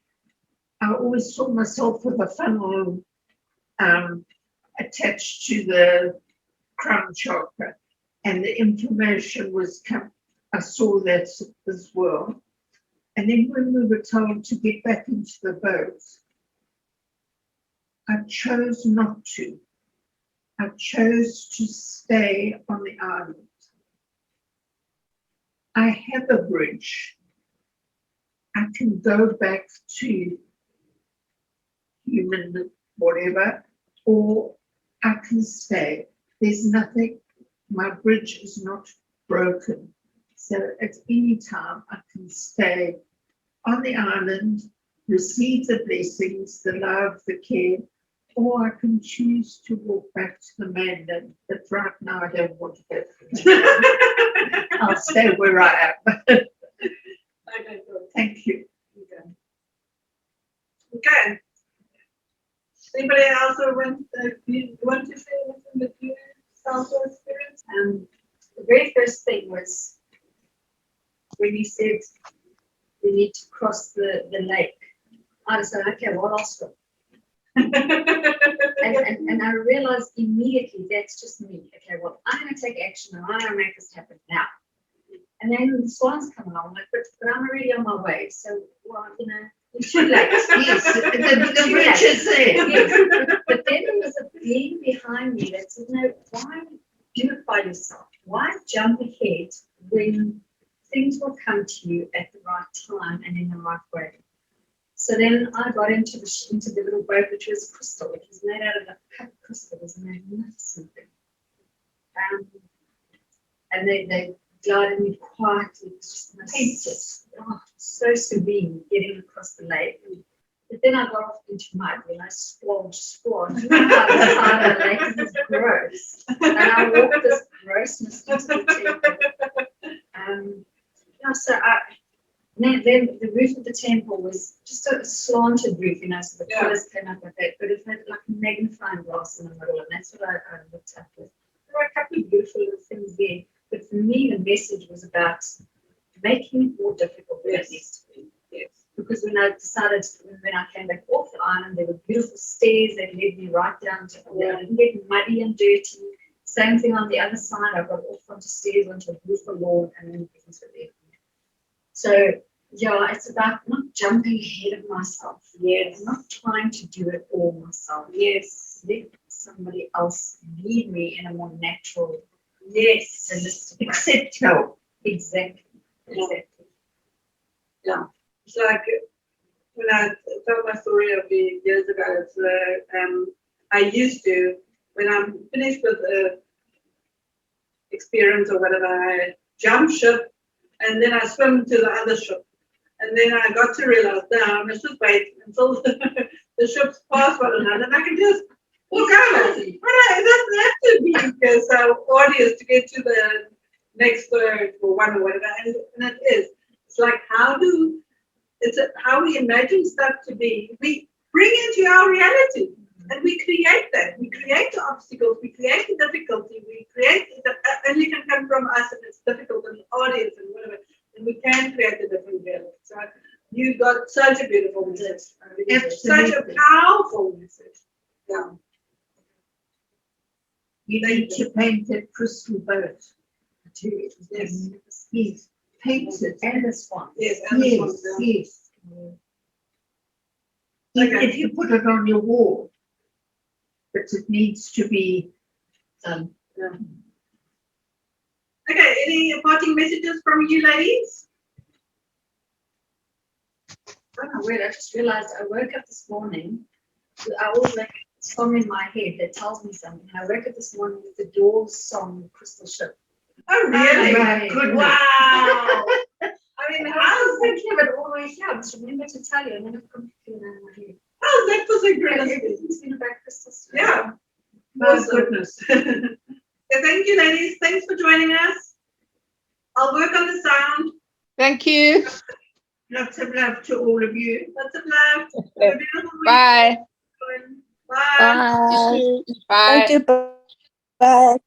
I always saw myself with a funnel attached to the crown chakra, and the information was come. I saw that as well. And then when we were told to get back into the boat, I chose not to. I chose to stay on the island. I have a bridge. I can go back to human whatever, or I can stay. There's nothing, my bridge is not broken. So at any time I can stay on the island, receive the blessings, the love, the care, or I can choose to walk back to the mainland. But right now I don't want to go to the mainland. I'll stay where I am. Okay, good. Thank you. Okay. Anybody else who want to say anything that you also experienced? The very first thing was when you said we need to cross the lake. I decided, okay, well, I'll swim. and I realized immediately that's just me. Okay, well, I'm going to take action and I'm going to make this happen now. And then the swans come along, like, but I'm already on my way. So, well, you know, it's too late. Yes, the bridge is there. Yes. But then there was a being behind me that said, no, why do it by yourself? Why jump ahead when things will come to you at the right time and in the right way? So then I got into the little boat, which was crystal. It was made out of a cut crystal. It was a magnificent thing. And they glided me quietly. It was just so serene getting across the lake. But then I got off into mud and I squashed. You know how the side of the lake is gross. And I walked this grossness into the temple. Then the roof of the temple was just a slanted roof, you know, so the colours came up like that, but it had like a magnifying glass in the middle, and that's what I looked at with. There were a couple of beautiful little things there, but for me, the message was about making it more difficult than it needs to be. Yes. Because when I came back off the island, there were beautiful stairs that led me right down to I didn't get muddy and dirty. Same thing on the other side, I got off onto stairs, onto a beautiful lawn, and then things were there. So, yeah, it's about not jumping ahead of myself. Yes. Not trying to do it all myself. Yes. Let somebody else lead me in a more natural, Accept help. Exactly. Yeah. It's like when I told my story a few years ago, it's I used to, when I'm finished with the experience or whatever, I jump ship and then I swim to the other ship. And then I got to realize, now I must just wait until the ships pass one another and I can just walk over. But it doesn't have to be because audience to get to the next third or one or whatever. And it is. It's like how we imagine stuff to be. We bring into our reality. And we create that. We create the obstacles. We create the difficulty. We create it only can come from us, and it's difficult in the audience and whatever. And we can create a different reality. So you got such a beautiful message. Such a powerful message. Yeah. You need to paint that crystal boat. Yes. Yes. Paint it. And the swans. Yes. And the swans, Yes. Even if you put it on your wall. But it needs to be done. Yeah. Okay, any parting messages from you ladies? Oh, wait, I just realized I woke up this morning. I always like a song in my head that tells me something. I woke up this morning with the Doors song, Crystal Ship. Oh, really? My goodness. Wow. I mean, I was thinking of it all the way here. I just remember to tell you, and then I've completely in my head. Oh, that was a great Everything's been about crystals. Yeah. My goodness. So thank you, ladies. Thanks for joining us. I'll work on the sound. Thank you. Lots of love to all of you. Lots of love. Have a beautiful week. Bye. Bye. You too. Bye. Thank you. Bye.